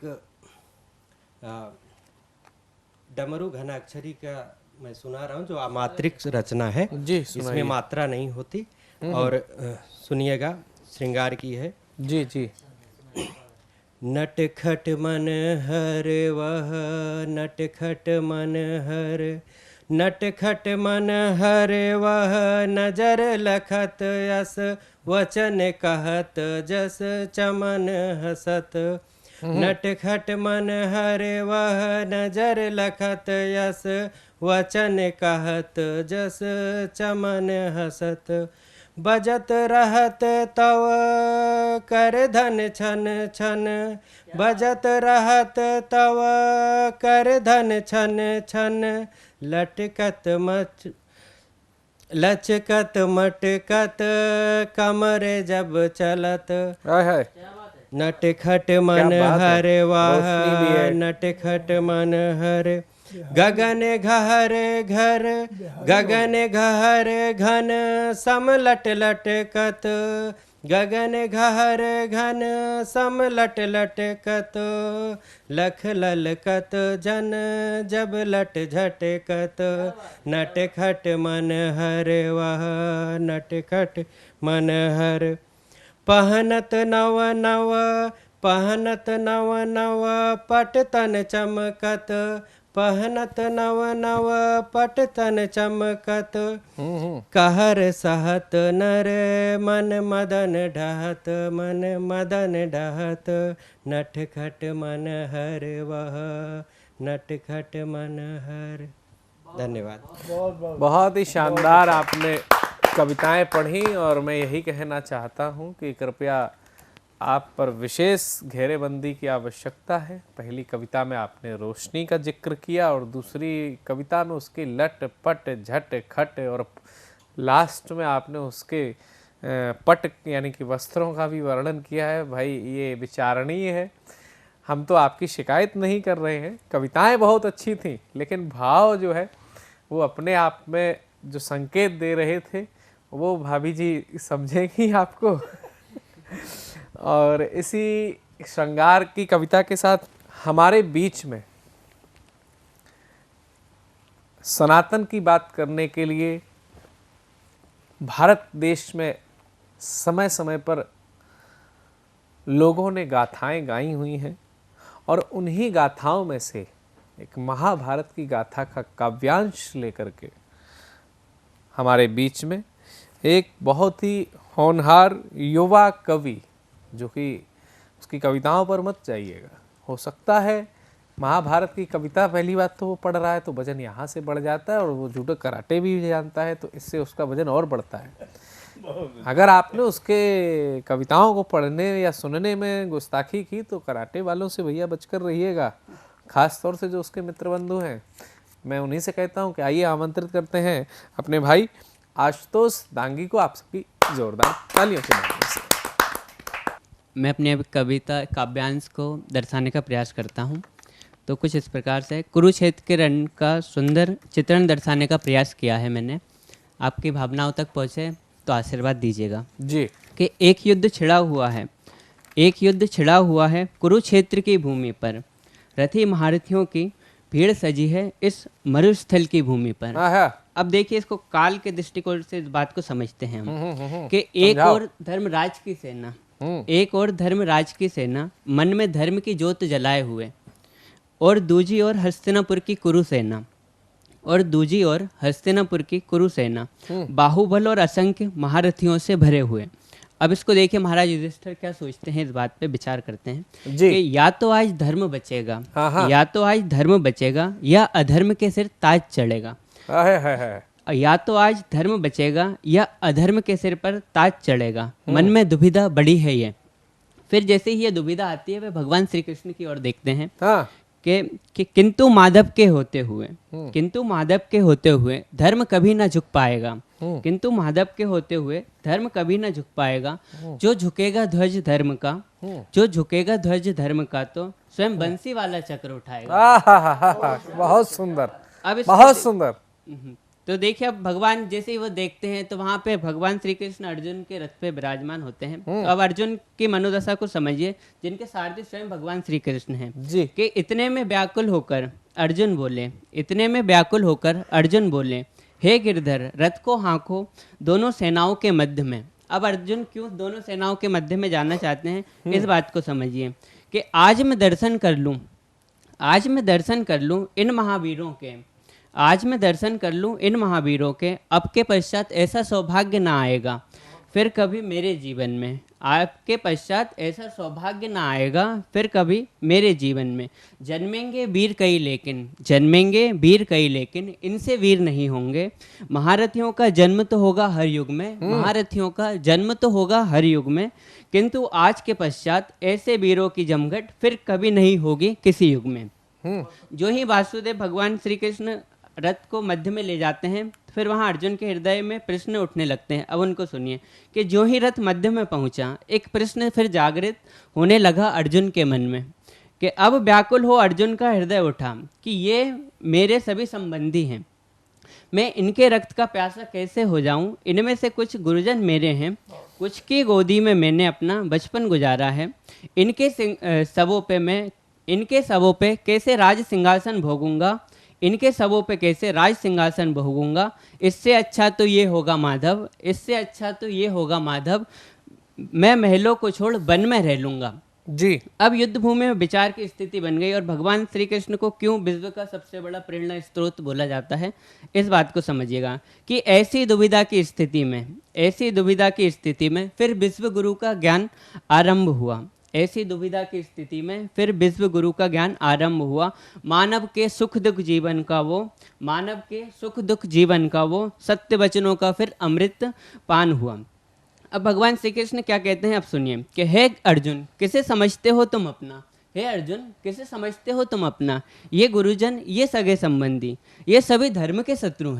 O: डमरू घनाक्षरी का मैं सुना रहा हूँ जो अमात्रिक रचना है
L: जी,
O: इसमें मात्रा नहीं होती और सुनिएगा, श्रृंगार की है।
L: जी जी।
O: नटखट मन हर वह नटखट मन हर, नटखट मन हर वह नजर लखत यस, वचन कहत जस चमन हसत। नटखट मन हर वह नजर लखत यस, वचन कहत जस चमन हसत। बजत रहत तव कर धन छन छन, बजत रहत तव कर धन छन छन, लटकत मच लचकत मटकत कमर जब चलत। नटखट मन हर वाह नटखट मन हर, गगन घहर घर गगन घहर घन सम लट लटकत, गगन घहर घन सम लट लटकत, लख ललकत जन जब लट झटकत। नटखट मन हर वह नटखट मन हर, पहनत नव नव पहनत नव नव पट तन चमकत, पहनत नव नव पट तन चमकत। कहर सहत नर मन मदन ढहत, मन मदन ढहत। नटखट मन हर वह नटखट मन हर। धन्यवाद।
L: बहुत ही शानदार आपने कविताएं पढ़ी और मैं यही कहना चाहता हूं कि कृपया आप पर विशेष घेरेबंदी की आवश्यकता है। पहली कविता में आपने रोशनी का जिक्र किया और दूसरी कविता में उसकी लट पट झट खट और लास्ट में आपने उसके पट यानी कि वस्त्रों का भी वर्णन किया है। भाई ये विचारणीय है। हम तो आपकी शिकायत नहीं कर रहे हैं, कविताएं बहुत अच्छी थी, लेकिन भाव जो है वो अपने आप में जो संकेत दे रहे थे वो भाभी जी समझेंगी आपको। और इसी श्रृंगार की कविता के साथ हमारे बीच में सनातन की बात करने के लिए भारत देश में समय समय पर लोगों ने गाथाएं गाई हुई हैं और उन्हीं गाथाओं में से एक महाभारत की गाथा का काव्यांश लेकर के हमारे बीच में एक बहुत ही होनहार युवा कवि, जो कि उसकी कविताओं पर मत जाइएगा, हो सकता है महाभारत की कविता पहली बात तो वो पढ़ रहा है तो वजन यहाँ से बढ़ जाता है, और वो जूडो कराटे भी जानता है तो इससे उसका वजन और बढ़ता है। अगर आपने उसके कविताओं को पढ़ने या सुनने में गुस्ताखी की तो कराटे वालों से भैया बचकर रहिएगा, खास तौर से जो उसके मित्र बंधु हैं। मैं उन्हीं से कहता हूँ कि आइए आमंत्रित करते हैं अपने भाई आशुतोष दांगी को, आप सबकी जोरदार तालियों के माध्यम से।
P: मैं अपनी कविता काव्यांश को दर्शाने का प्रयास करता हूँ। तो कुछ इस प्रकार से कुरुक्षेत्र के रण का सुंदर चित्रण दर्शाने का प्रयास किया है मैंने। आपकी भावनाओं तक पहुँचे तो आशीर्वाद दीजिएगा
L: जी।
P: कि एक युद्ध छिड़ा हुआ है कुरुक्षेत्र की भूमि पर, रथी महारथियों की भीड़ सजी है इस मरुस्थल की भूमि पर। अब देखिए, इसको काल के दृष्टिकोण से इस बात को समझते हैं हम कि एक और धर्मराज की सेना मन में धर्म की ज्योत जलाए हुए, और दूजी ओर हस्तिनापुर की कुरु सेना बाहुबल और असंख्य महारथियों से भरे हुए। अब इसको देखिए महाराज युधिष्ठिर क्या सोचते हैं, इस बात पे विचार करते हैं कि या तो आज धर्म बचेगा या अधर्म के सिर ताज चढ़ेगा। या तो आज धर्म बचेगा या अधर्म के सिर पर ताज चढ़ेगा। मन में दुविधा बड़ी है ये। फिर जैसे ही ये दुविधा आती है वे भगवान श्री कृष्ण की ओर देखते हैं कि किंतु माधव के होते हुए धर्म कभी ना झुक पाएगा। जो झुकेगा ध्वज धर्म का तो स्वयं बंसी वाला चक्र उठाएगा।
L: बहुत सुंदर, बहुत सुंदर।
P: तो देखिए, अब भगवान जैसे ही वो देखते हैं तो वहां पे भगवान श्री कृष्ण अर्जुन के रथ पे विराजमान होते हैं। तो अब अर्जुन की मनोदशा को समझिए, जिनके सारथी स्वयं भगवान श्री कृष्ण हैं जी। कि इतने में व्याकुल होकर अर्जुन बोले, हे गिरधर रथ को हाँको दोनों सेनाओं के मध्य में। अब अर्जुन क्यों दोनों सेनाओं के मध्य में जाना चाहते हैं, इस बात को समझिए कि आज मैं दर्शन कर लूं इन महावीरों के, अब के पश्चात ऐसा सौभाग्य ना आएगा फिर कभी मेरे जीवन में। जन्मेंगे वीर कई लेकिन इनसे वीर नहीं होंगे। महारथियों का जन्म तो होगा हर युग में, किंतु आज के पश्चात ऐसे वीरों की जमघट फिर कभी नहीं होगी किसी युग में। जो ही वासुदेव भगवान श्री कृष्ण रथ को मध्य में ले जाते हैं, फिर वहां अर्जुन के हृदय में प्रश्न उठने लगते हैं। अब उनको सुनिए कि जो ही रथ मध्य में पहुंचा, एक प्रश्न फिर जागृत होने लगा अर्जुन के मन में कि अब व्याकुल हो अर्जुन का हृदय उठा कि ये मेरे सभी संबंधी हैं, मैं इनके रक्त का प्यासा कैसे हो जाऊं। इनमें से कुछ गुरुजन मेरे हैं, कुछ की गोदी में मैंने अपना बचपन गुजारा है। इनके सबों पे कैसे राज सिंहासन भोगूंगा। इससे अच्छा तो ये होगा माधव, मैं महलों को छोड़ वन में रह लूंगा जी। अब युद्ध भूमि में विचार की स्थिति बन गई, और भगवान श्री कृष्ण को क्यों विश्व का सबसे बड़ा प्रेरणा स्रोत बोला जाता है, इस बात को समझिएगा कि ऐसी दुविधा की स्थिति में फिर विश्व गुरु का ज्ञान आरंभ हुआ। मानव के सुख दुख जीवन का वो सत्य वचनों का फिर अमृत पान हुआ। अब भगवान श्री कृष्ण क्या कहते हैं, अब सुनिए कि हे अर्जुन किसे समझते हो तुम अपना, ये गुरुजन, ये सगे संबंधी, ये सभी धर्म के शत्रु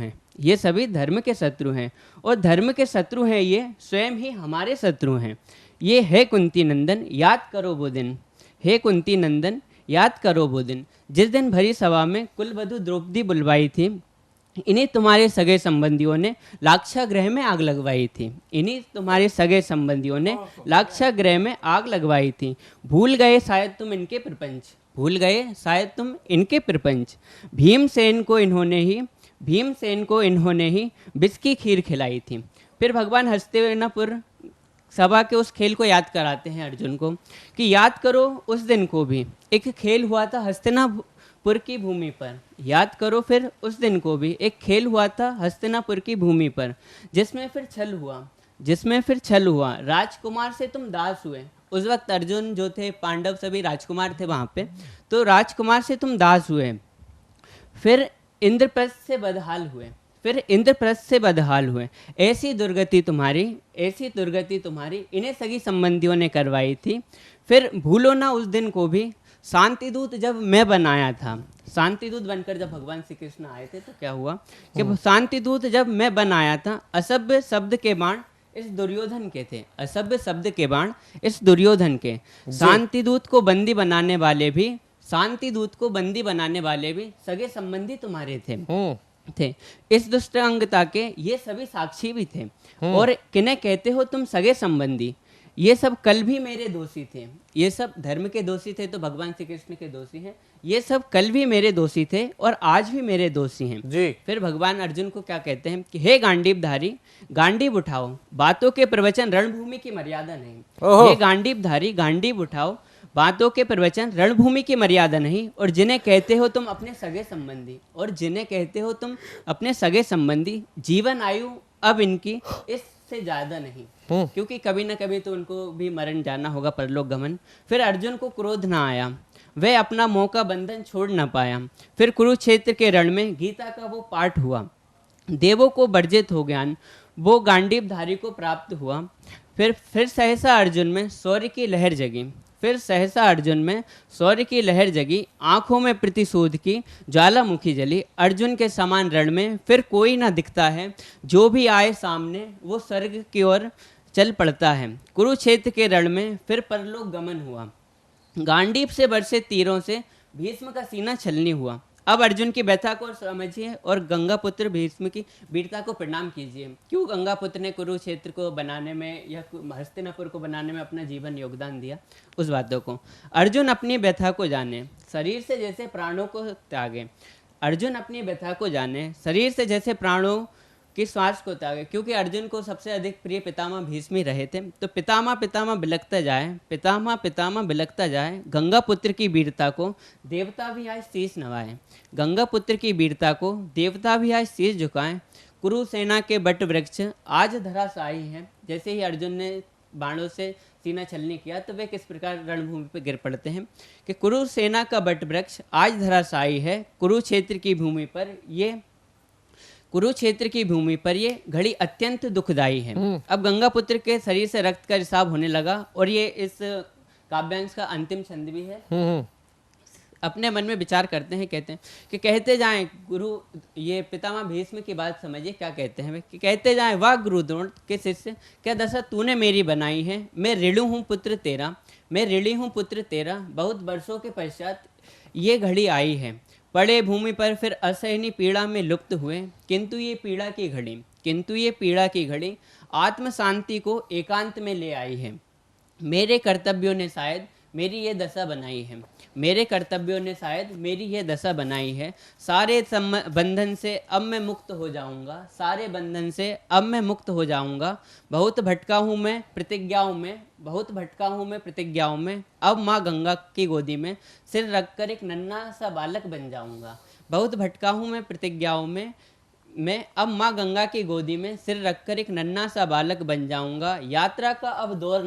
P: हैं, और धर्म के शत्रु हैं ये स्वयं ही हमारे शत्रु हैं। ये है कुंती नंदन याद करो वो दिन, जिस दिन भरी सभा में कुलवधु द्रौपदी बुलवाई थी। इन्हीं तुम्हारे सगे संबंधियों ने लाक्षागृह में आग लगवाई थी। भूल गए शायद तुम इनके प्रपंच। भीमसेन को इन्होंने ही विष की खीर खिलाई थी। फिर भगवान हस्तिनापुर सभा के उस खेल को याद कराते हैं अर्जुन को कि याद करो उस दिन को भी, एक खेल हुआ था हस्तिनापुर की भूमि पर। याद करो फिर उस दिन को भी, एक खेल हुआ था हस्तिनापुर की भूमि पर, जिसमें फिर छल हुआ, राजकुमार से तुम दास हुए। उस वक्त अर्जुन जो थे, पांडव सभी राजकुमार थे वहाँ पे, तो राजकुमार से तुम दास हुए, फिर इंद्रप्रस्थ से बदहाल हुए। ऐसी दुर्गति तुम्हारी इन्हें सगी संबंधियों ने करवाई थी। फिर भूलो ना उस दिन को भी, शांतिदूत जब मैं बनाया था। शांतिदूत बनकर जब भगवान श्री कृष्ण आए थे तो क्या हुआ कि शांतिदूत जब मैं बनाया था, असभ्य शब्द के बाण इस दुर्योधन के थे, असभ्य शब्द के बाण इस दुर्योधन के। शांतिदूत को बंदी बनाने वाले भी सगे संबंधी तुम्हारे थे। इस दुष्टांगता के ये सभी साक्षी भी थे। और किन्हें कहते हो तुम सगे संबंधी, ये सब कल भी मेरे दोषी थे। ये सब धर्म के दोषी थे तो भगवान श्री कृष्ण के दोषी हैं। ये सब कल भी मेरे दोषी थे और आज भी मेरे दोषी हैं जी। फिर भगवान अर्जुन को क्या कहते हैं कि हे गांडीवधारी, गांडीव उठाओ, बातों के प्रवचन रणभूमि की मर्यादा नहीं। हे गांडीवधारी, गांडीव उठाओ, बातों के प्रवचन रणभूमि की मर्यादा नहीं। और जिन्हें कहते हो तुम अपने सगे संबंधी, जीवन आयु अब इनकी इससे ज्यादा नहीं, क्योंकि कभी न कभी तो उनको भी मरण जाना होगा, परलोक गमन। फिर अर्जुन को क्रोध ना आया, वह अपना मोह का बंधन छोड़ न पाया। फिर कुरुक्षेत्र के रण में गीता का वो पाठ हुआ, देवों को वर्जित हो ज्ञान वो गांडीवधारी को प्राप्त हुआ। फिर सहसा अर्जुन में शौर्य की लहर जगी, आंखों में प्रतिशोध की ज्वालामुखी जली। अर्जुन के समान रण में फिर कोई ना दिखता है, जो भी आए सामने वो स्वर्ग की ओर चल पड़ता है। कुरुक्षेत्र के रण में फिर परलोक गमन हुआ, गांडीव से बरसे तीरों से भीष्म का सीना छलनी हुआ। अब अर्जुन की व्यथा को समझिए और गंगापुत्र भीष्म की वीरता को प्रणाम कीजिए। क्यों गंगापुत्र ने कुरुक्षेत्र को बनाने में या हस्तिनापुर को बनाने में अपना जीवन योगदान दिया, उस बातों को अर्जुन अपनी व्यथा को जाने, शरीर से जैसे प्राणों को त्यागे। अर्जुन अपनी व्यथा को जाने, शरीर से जैसे प्राणों की श्वास को त्यागे। क्योंकि अर्जुन को सबसे अधिक प्रिय पितामह भीष्म ही रहे थे। तो पितामह बिलखता जाए, गंगापुत्र की वीरता को देवता भी आज शीश नवाए। गंगापुत्र की वीरता को देवता भी आज शीश झुकाएं। कुरुसेना के बट वृक्ष आज धराशायी हैं। जैसे ही अर्जुन ने बाणों से सीना छलनी किया तो वे किस प्रकार रणभूमि पर गिर पड़ते हैं कि कुरुसेना का बट वृक्ष आज धराशायी है। कुरुक्षेत्र की भूमि पर ये घड़ी अत्यंत दुखदाई है। अब गंगापुत्र के शरीर से रक्त का रिसाव होने लगा और ये इस काव्यांश का अंतिम छंद भी है। अपने मन में विचार करते हैं, कहते हैं कि कहते जाएं गुरु, ये पितामह भीष्म की बात समझिए क्या कहते हैं वे, कि कहते जाएं वाह गुरु द्रोण के शिष्य, क्या दशा तूने मेरी बनाई है। मैं ऋणी हूँ पुत्र तेरा, बहुत वर्षों के पश्चात ये घड़ी आई है। पड़े भूमि पर फिर असहनीय पीड़ा में लुप्त हुए, किंतु ये पीड़ा की घड़ी आत्म शांति को एकांत में ले आई है। मेरे कर्तव्यों ने शायद मेरी ये दशा बनाई है। सारे बंधन से अब मैं मुक्त हो जाऊंगा, बहुत भटका हूँ मैं प्रतिज्ञाओं में, अब माँ गंगा की गोदी में सिर रखकर एक नन्हा सा बालक बन जाऊंगा। बहुत भटका हूँ मैं प्रतिज्ञाओं में, मैं अब माँ गंगा की गोदी में सिर रखकर एक नन्हा सा बालक बन जाऊंगा। यात्रा का अब दौर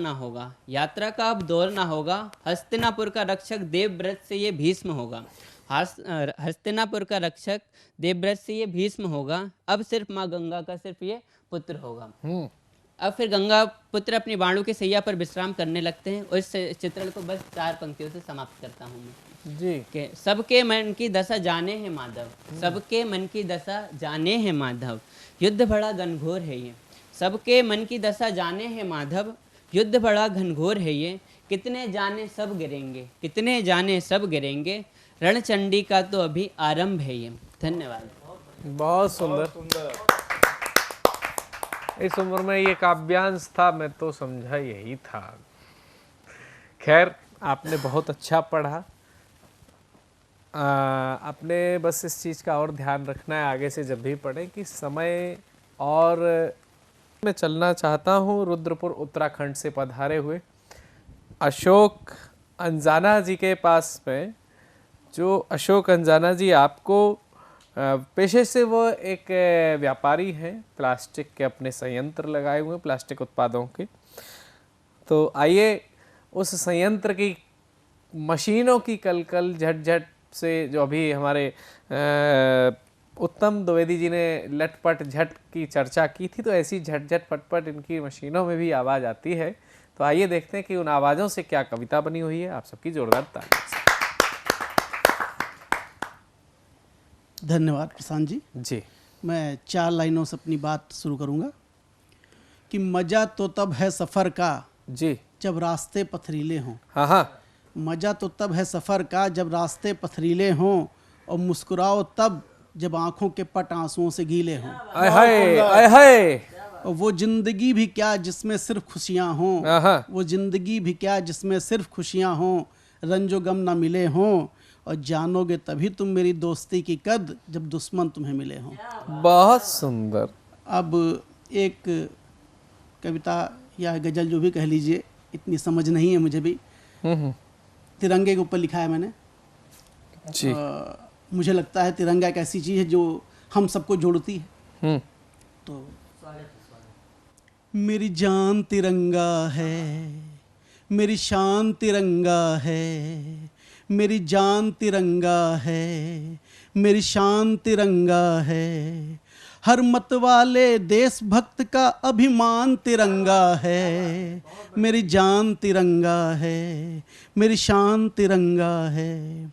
P: ना होगा, हस्तिनापुर का रक्षक देवव्रत से ये भीष्म होगा। अब सिर्फ माँ गंगा का सिर्फ ये पुत्र होगा। अब फिर गंगा पुत्र अपनी बाणों की सैया पर विश्राम करने लगते हैं और इस चित्रण को बस 4 पंक्तियों से समाप्त करता हूँ मैं जी। के सबके मन की दशा जाने हैं माधव, युद्ध बड़ा घनघोर है ये। सबके मन की दशा जाने हैं माधव, युद्ध बड़ा घनघोर है ये। कितने जाने सब गिरेंगे, रणचंडी का तो अभी आरंभ है ये। धन्यवाद।
L: बहुत सुंदर। इस उम्र में ये काव्यांश था, मैं तो समझा यही था। खैर, आपने बहुत अच्छा पढ़ा। आपने बस इस चीज़ का और ध्यान रखना है आगे से जब भी पढ़ें कि समय और मैं चलना चाहता हूँ रुद्रपुर उत्तराखंड से पधारे हुए अशोक अंजाना जी के पास में। जो अशोक अंजाना जी आपको पेशे से वो एक व्यापारी हैं, प्लास्टिक के अपने संयंत्र लगाए हुए प्लास्टिक उत्पादों के। तो आइए उस संयंत्र की मशीनों की कलकल झट से जो अभी हमारे उत्तम द्विवेदी जी ने लटपट झट की चर्चा की थी, तो ऐसी झट पटपट इनकी मशीनों में भी आवाज़ आती है। तो आइए देखते हैं कि उन आवाज़ों से क्या कविता बनी हुई है। आप सबकी जोरदार ताली।
Q: धन्यवाद प्रशांत जी।
L: जी,
Q: मैं 4 लाइनों से अपनी बात शुरू करूंगा कि मज़ा तो तब है सफ़र का
L: जी
Q: जब रास्ते पथरीले हों।
L: हाँ हाँ,
Q: मज़ा तो तब है सफ़र का जब रास्ते पथरीले हों, और मुस्कुराओ तब जब आंखों के पट आंसुओं से गीले हों।
L: आय हाय आय हाय।
Q: और वो ज़िंदगी भी क्या जिसमें सिर्फ खुशियाँ हों, वो ज़िंदगी भी क्या जिसमें सिर्फ खुशियाँ हों, रंजो गम ना मिले हों, और जानोगे तभी तुम मेरी दोस्ती की कद जब दुश्मन तुम्हें मिले हों।
L: बहुत सुंदर।
Q: अब एक कविता या गजल जो भी कह लीजिए, इतनी समझ नहीं है मुझे भी। तिरंगे के ऊपर लिखा है मैंने
L: जी।
Q: मुझे लगता है तिरंगा एक ऐसी चीज़ है जो हम सबको जोड़ती है। तो मेरी जान तिरंगा है, मेरी शान तिरंगा है, मेरी जान तिरंगा है, मेरी शान तिरंगा है, हर मत वाले देशभक्त का अभिमान तिरंगा है, मेरी जान तिरंगा है, मेरी शान तिरंगा है।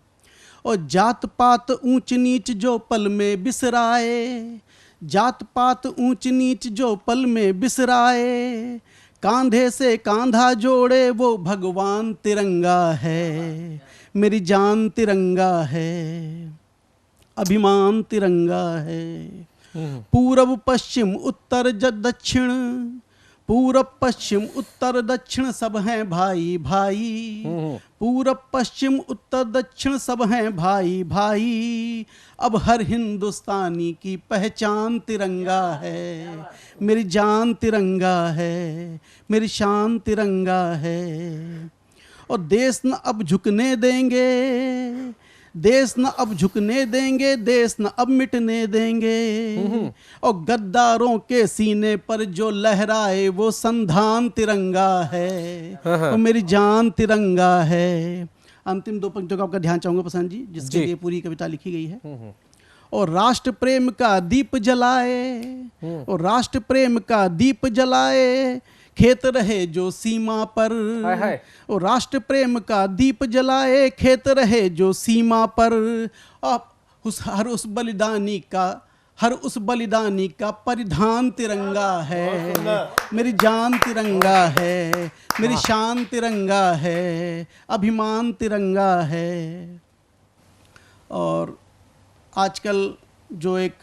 Q: और जात पात ऊंच नीच जो पल में बिसराए, जात पात ऊंच नीच जो पल में बिसराए, कांधे से कांधा जोड़े वो भगवान तिरंगा है, मेरी जान तिरंगा है, अभिमान तिरंगा है। पूरब पश्चिम उत्तर दक्षिण, पूरब पश्चिम उत्तर दक्षिण सब हैं भाई भाई, पूरब पश्चिम उत्तर दक्षिण सब हैं भाई भाई, अब हर हिंदुस्तानी की पहचान तिरंगा है, मेरी जान तिरंगा है, मेरी शान तिरंगा है। और देश न अब झुकने देंगे, देश न अब झुकने देंगे, देश न अब मिटने देंगे, और गद्दारों के सीने पर जो लहराए वो संधान तिरंगा है, और मेरी जान तिरंगा है। अंतिम 2 पंक्तियों का आपका ध्यान चाहूंगा प्रशांत जी, जिसके लिए पूरी कविता लिखी गई है। और राष्ट्र प्रेम का दीप जलाए, और राष्ट्र प्रेम का दीप जलाए, खेत रहे जो सीमा पर, और राष्ट्र प्रेम का दीप जलाए, खेत रहे जो सीमा पर, हर उस बलिदानी का परिधान तिरंगा है, मेरी जान तिरंगा है, मेरी शान तिरंगा है, अभिमान तिरंगा है। और आजकल जो एक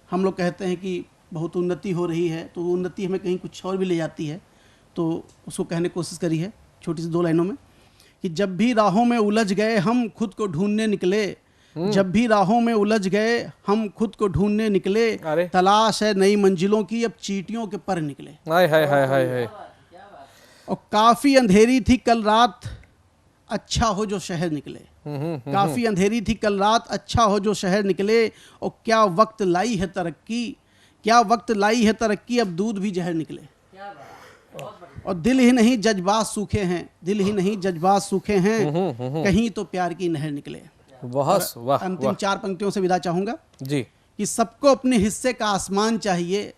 Q: हम लोग कहते हैं कि बहुत उन्नति हो रही है, तो वो उन्नति हमें कहीं कुछ और भी ले जाती है, तो उसको कहने की कोशिश करी है छोटी सी 2 लाइनों में कि जब भी राहों में उलझ गए हम खुद को ढूंढने निकले, जब भी राहों में उलझ गए हम खुद को ढूंढने निकले, तलाश है नई मंजिलों की अब चींटियों के पर निकले।
L: हाय हाय हाय हाय हाय।
Q: और काफ़ी अंधेरी थी कल रात, अच्छा हो जो शहर निकले, काफ़ी अंधेरी थी कल रात, अच्छा हो जो शहर निकले, और क्या वक्त लाई है तरक्की, क्या वक्त लाई है तरक्की, अब दूध भी जहर निकले। और दिल ही नहीं जज्बात सूखे हैं, दिल ही नहीं जज्बात सूखे हैं, कहीं तो प्यार की नहर निकले।
L: बहुत वाह।
Q: अंतिम 4 पंक्तियों से विदा चाहूंगा
L: जी
Q: कि सबको अपने हिस्से का आसमान चाहिए,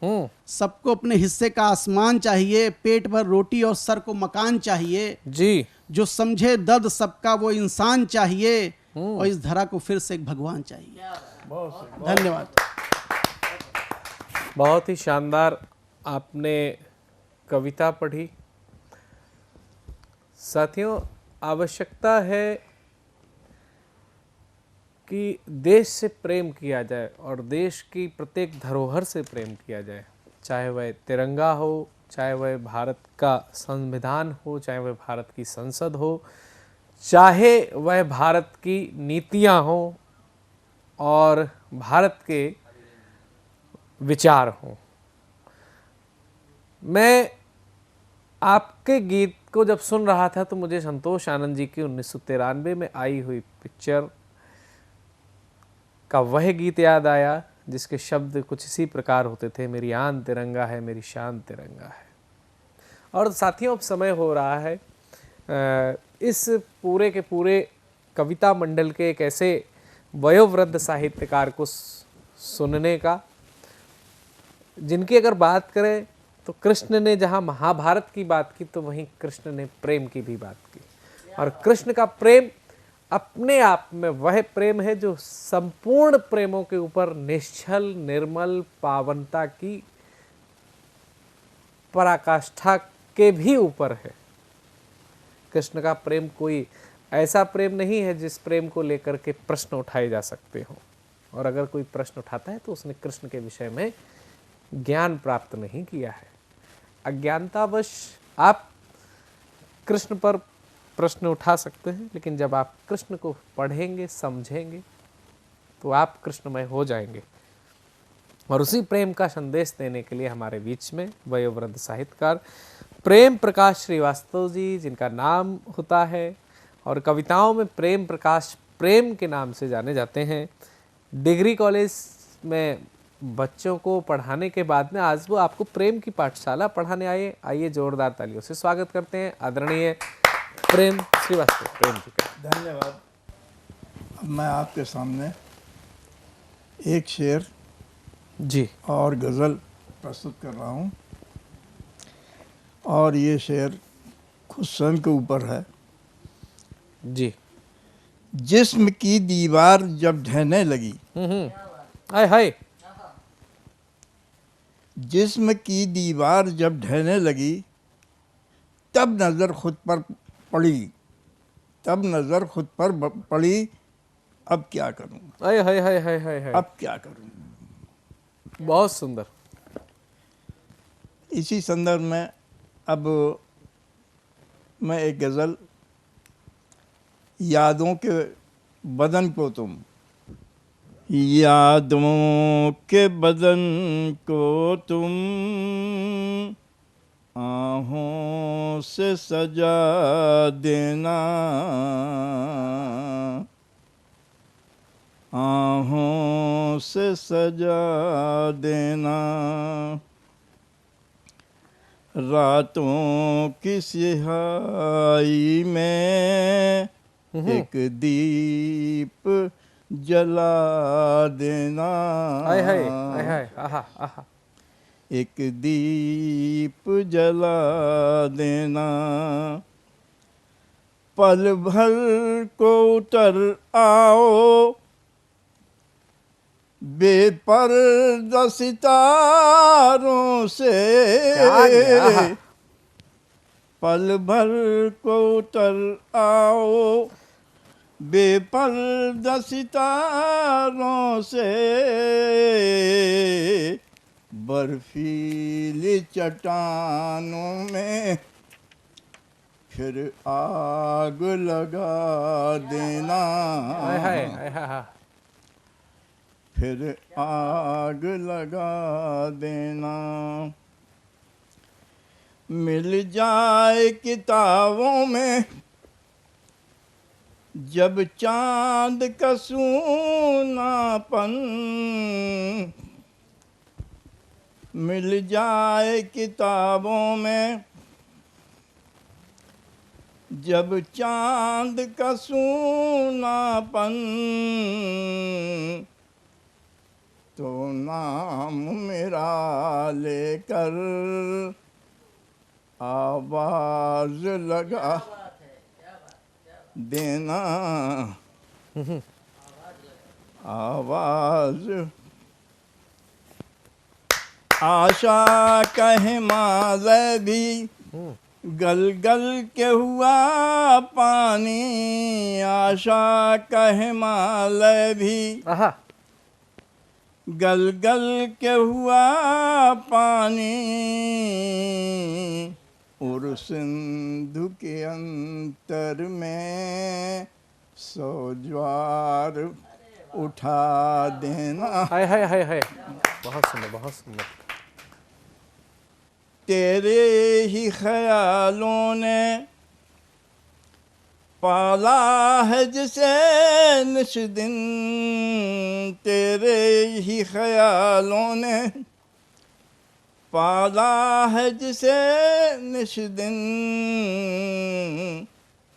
Q: सबको अपने हिस्से का आसमान चाहिए, पेट भर रोटी और सर को मकान चाहिए
L: जी,
Q: जो समझे दर्द सबका वो इंसान चाहिए, और इस धरा को फिर से एक भगवान चाहिए। धन्यवाद।
L: बहुत ही शानदार आपने कविता पढ़ी। साथियों, आवश्यकता है कि देश से प्रेम किया जाए और देश की प्रत्येक धरोहर से प्रेम किया जाए, चाहे वह तिरंगा हो, चाहे वह भारत का संविधान हो, चाहे वह भारत की संसद हो, चाहे वह भारत की नीतियां हो और भारत के विचार हों। मैं आपके गीत को जब सुन रहा था तो मुझे संतोष आनंद जी की 1993 में आई हुई पिक्चर का वह गीत याद आया जिसके शब्द कुछ इसी प्रकार होते थे, मेरी आन तिरंगा है, मेरी शान तिरंगा है। और साथियों, अब समय हो रहा है इस पूरे के पूरे कविता मंडल के एक ऐसे वयोवृद्ध साहित्यकार को सुनने का, जिनकी अगर बात करें तो कृष्ण ने जहाँ महाभारत की बात की तो वहीं कृष्ण ने प्रेम की भी बात की। और कृष्ण का प्रेम अपने आप में वह प्रेम है जो संपूर्ण प्रेमों के ऊपर निश्चल निर्मल पावनता की पराकाष्ठा के भी ऊपर है। कृष्ण का प्रेम कोई ऐसा प्रेम नहीं है जिस प्रेम को लेकर के प्रश्न उठाए जा सकते हो, और अगर कोई प्रश्न उठाता है तो उसने कृष्ण के विषय में ज्ञान प्राप्त नहीं किया है। अज्ञानतावश आप कृष्ण पर प्रश्न उठा सकते हैं, लेकिन जब आप कृष्ण को पढ़ेंगे समझेंगे तो आप कृष्णमय हो जाएंगे। और उसी प्रेम का संदेश देने के लिए हमारे बीच में वयोवृद्ध साहित्यकार प्रेम प्रकाश श्रीवास्तव जी, जिनका नाम होता है और कविताओं में प्रेम प्रकाश प्रेम के नाम से जाने जाते हैं, डिग्री कॉलेज में बच्चों को पढ़ाने के बाद में आज वो आपको प्रेम की पाठशाला पढ़ाने आए। आइए जोरदार तालियों से स्वागत करते हैं आदरणीय प्रेम श्रीवास्तव। प्रेम जी का
R: धन्यवाद। अब मैं आपके सामने एक शेर
L: जी
R: और गज़ल प्रस्तुत कर रहा हूँ, और ये शेर खुद स्वयं के ऊपर है
L: जी।
R: जिस्म की दीवार जब ढहने लगी,
L: हाय हाय।
R: जिस्म की दीवार जब ढहने लगी, तब नज़र खुद पर पड़ी, तब नज़र खुद पर पड़ी, अब क्या करूं?
L: हाय हाय हाय हाय हाय।
R: अब क्या करूं?
L: बहुत सुंदर।
R: इसी संदर्भ में अब मैं एक गज़ल, यादों के बदन को तुम, यादों के बदन को तुम आहों से सजा देना, आहों से सजा देना, रातों की सिहाई में एक दीप जला देना,
L: हाय हाय हाय हाय। आहा आहा।
R: एक दीप जला देना, पल भर को उतर आओ बेपर्दा सितारों से, पल भर को उतर आओ बेपर्दा सितारों से, बर्फीली चट्टानों में फिर आग लगा देना,
L: हाय हाय हाय हाय।
R: फिर आग लगा देना, मिल जाए किताबों में जब चांद का सूनापन, मिल जाए किताबों में जब चांद का सूनापन, तो नाम मेरा लेकर आवाज लगा देना, आवाज। आशा का हिमालय भी गल गल के हुआ पानी, आशा का हिमालय भी गल गल के हुआ पानी, और सिंधु के अंतर में 100 ज्वार उठा देना।
L: हाय हाय हाय हाय। बहुत सुंदर बहुत सुंदर।
R: तेरे ही ख्यालों ने पाला है जिसे निश दिन, तेरे ही ख्यालों ने पाला है जिसे निश दिन,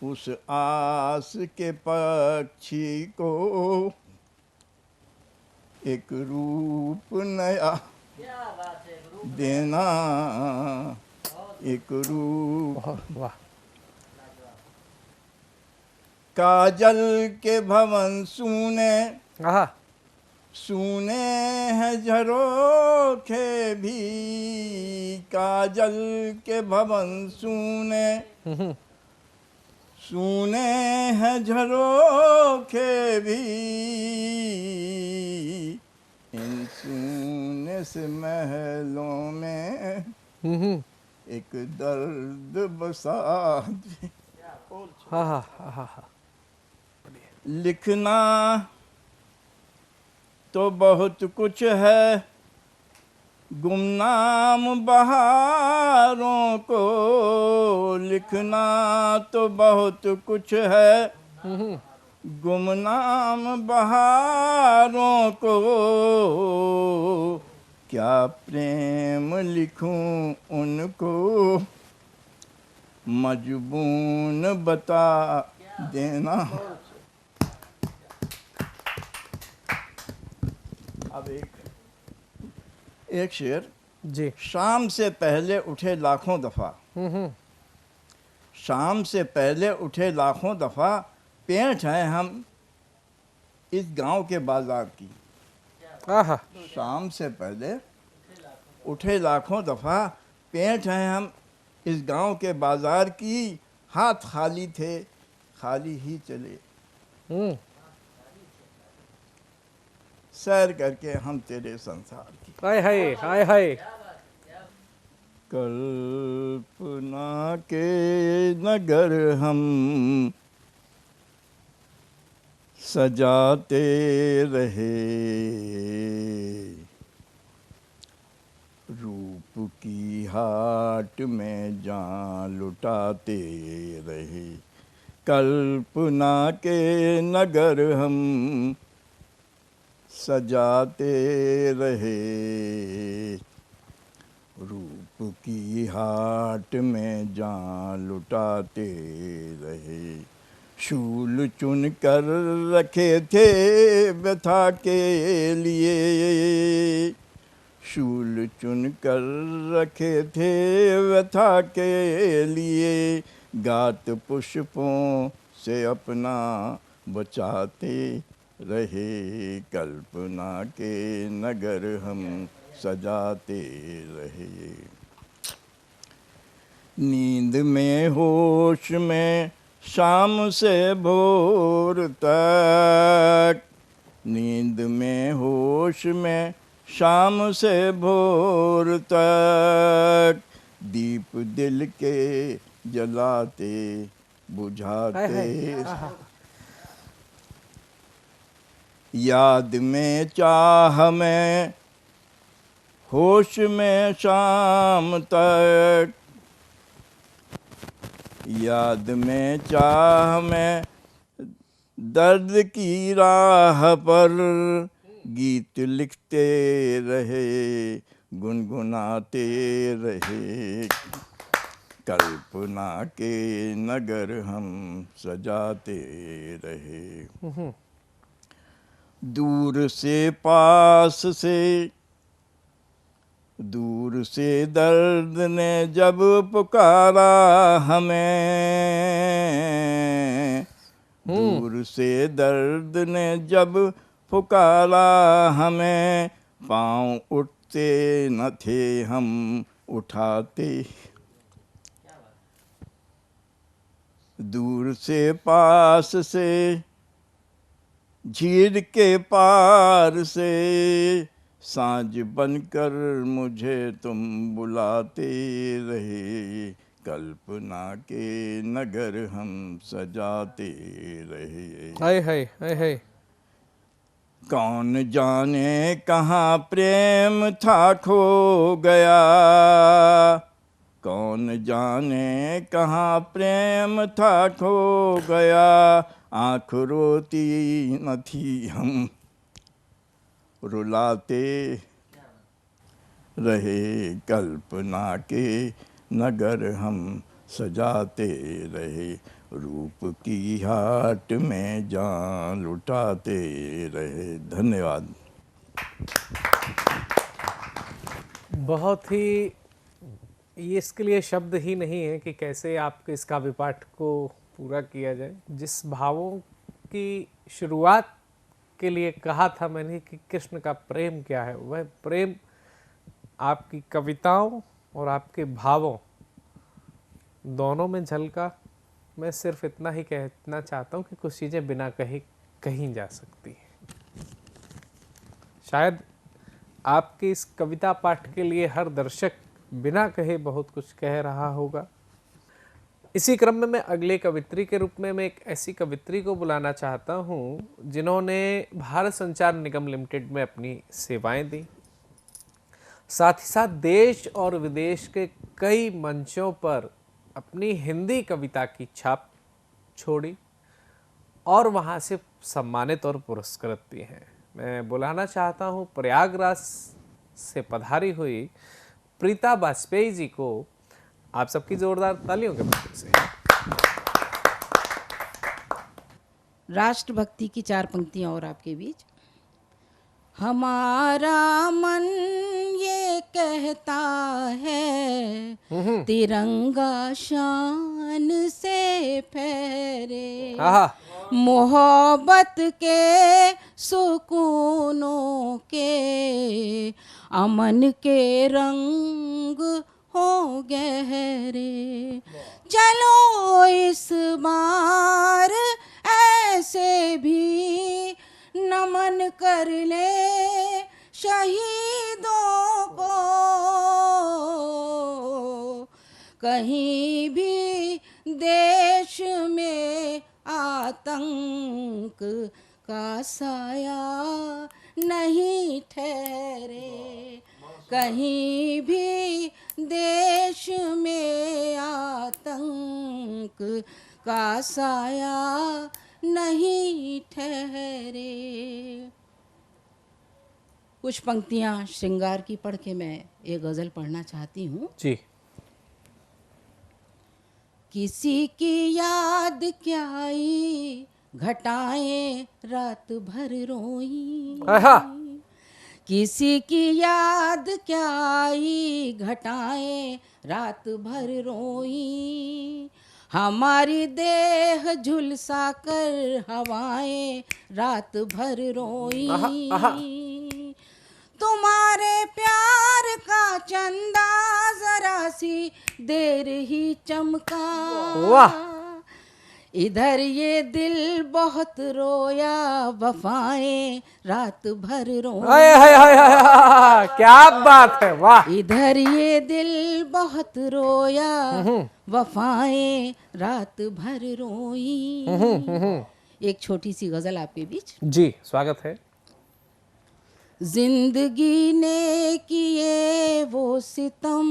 R: उस आस के पक्षी को एक रूप नया देना, एक रूप।
L: वाह।
R: काजल के भवन सूने, सूने हैं झरोखे भी, काजल के भवन सूने, सूने हैं झरोखे भी, इन सूने से महलों में एक दर्द बसा दे। लिखना तो बहुत कुछ है, गुमनाम बहारों को, लिखना तो बहुत कुछ है, गुमनाम बहारों को, क्या प्रेम लिखूं उनको, मजबून बता देना। अब एक शेर
L: जी।
R: शाम से पहले उठे लाखों दफा, शाम से पहले उठे लाखों दफा, पेंट हैं हम इस गांव के बाजार की। शाम से पहले उठे लाखों दफा, पेंट हैं हम इस गांव के बाजार की, हाथ खाली थे खाली ही चले, सैर करके हम तेरे संसार की।
L: हाय हाय हाय हाय।
R: कल्पना के नगर हम सजाते रहे, रूप की हाट में जान लुटाते रहे, कल्पना के नगर हम सजाते रहे, रूप की हाट में जान लुटाते रहे, शूल चुन कर रखे थे व्यथा के लिए, शूल चुन कर रखे थे व्यथा के लिए, गात पुष्पों से अपना बचाते रहे, कल्पना के नगर हम सजाते रहे। नींद में होश में शाम से भोर तक, नींद में होश में शाम से भोर तक, दीप दिल के जलाते बुझाते, याद में चाह में होश में शाम तक, याद में चाह में दर्द की राह पर, गीत लिखते रहे गुनगुनाते रहे, कल्पना के नगर हम सजाते रहे। दूर से पास से, दूर से दर्द ने जब पुकारा हमें, दूर से दर्द ने जब पुकारा हमें, पाँव उठते न थे हम उठाते, दूर से पास से झील के पार से, सांझ बनकर मुझे तुम बुलाते रहे, कल्पना के नगर हम सजाते रहे।
L: हाय हाय हाय हाय।
R: कौन जाने कहाँ प्रेम था खो गया, कौन जाने कहाँ प्रेम था खो गया, आँख रोती न थी हम रुलाते रहे, कल्पना के नगर हम सजाते रहे, रूप की हाट में जान लुटाते रहे। धन्यवाद।
L: बहुत ही, ये इसके लिए शब्द ही नहीं है कि कैसे आपके इस काव्य पाठ को पूरा किया जाए। जिस भावों की शुरुआत के लिए कहा था मैंने कि कृष्ण का प्रेम क्या है, वह प्रेम आपकी कविताओं और आपके भावों दोनों में झलका। मैं सिर्फ इतना ही कहना चाहता हूँ कि कुछ चीज़ें बिना कहे कहीं जा सकती हैं। शायद आपके इस कविता पाठ के लिए हर दर्शक बिना कहे बहुत कुछ कह रहा होगा। इसी क्रम में मैं अगले कवित्री के रूप में मैं एक ऐसी कवित्री को बुलाना चाहता हूँ जिन्होंने भारत संचार निगम लिमिटेड में अपनी सेवाएं दी, साथ ही साथ देश और विदेश के कई मंचों पर अपनी हिंदी कविता की छाप छोड़ी और वहाँ से सम्मानित और पुरस्कृत भी हैं। मैं बुलाना चाहता हूँ प्रयागराज से पधारी हुई प्रीता वाजपेयी जी को। आप सबकी जोरदार तालियों के माध्यम से।
S: राष्ट्रभक्ति की 4 पंक्तियां और आपके बीच। हमारा मन ये कहता है तिरंगा शान से फहरे, मोहब्बत के सुकूनों के अमन के रंग हो गहरे। चलो इस बार ऐसे भी नमन कर ले शहीदों को, कहीं भी देश में आतंक का साया नहीं ठहरे, कहीं भी देश में आतंक का साया नहीं ठहरे। कुछ पंक्तियां श्रृंगार की पढ़ के मैं एक गजल पढ़ना चाहती हूँ
L: जी।
S: किसी की याद क्या आई घटाएं रात भर रोई, किसी की याद क्या आई घटाएं रात भर रोई, हमारी देह झुलसा कर हवाएं रात भर रोई, तुम्हारे प्यार का चंदा जरा सी देर ही चमका, इधर ये दिल बहुत रोया वफाएं रात भर रोई।
L: क्या बात है, वाह।
S: इधर ये दिल बहुत रोया वफाएं रात भर रोई। एक छोटी सी गजल आपके बीच
L: जी, स्वागत है।
S: जिंदगी ने किए वो सितम,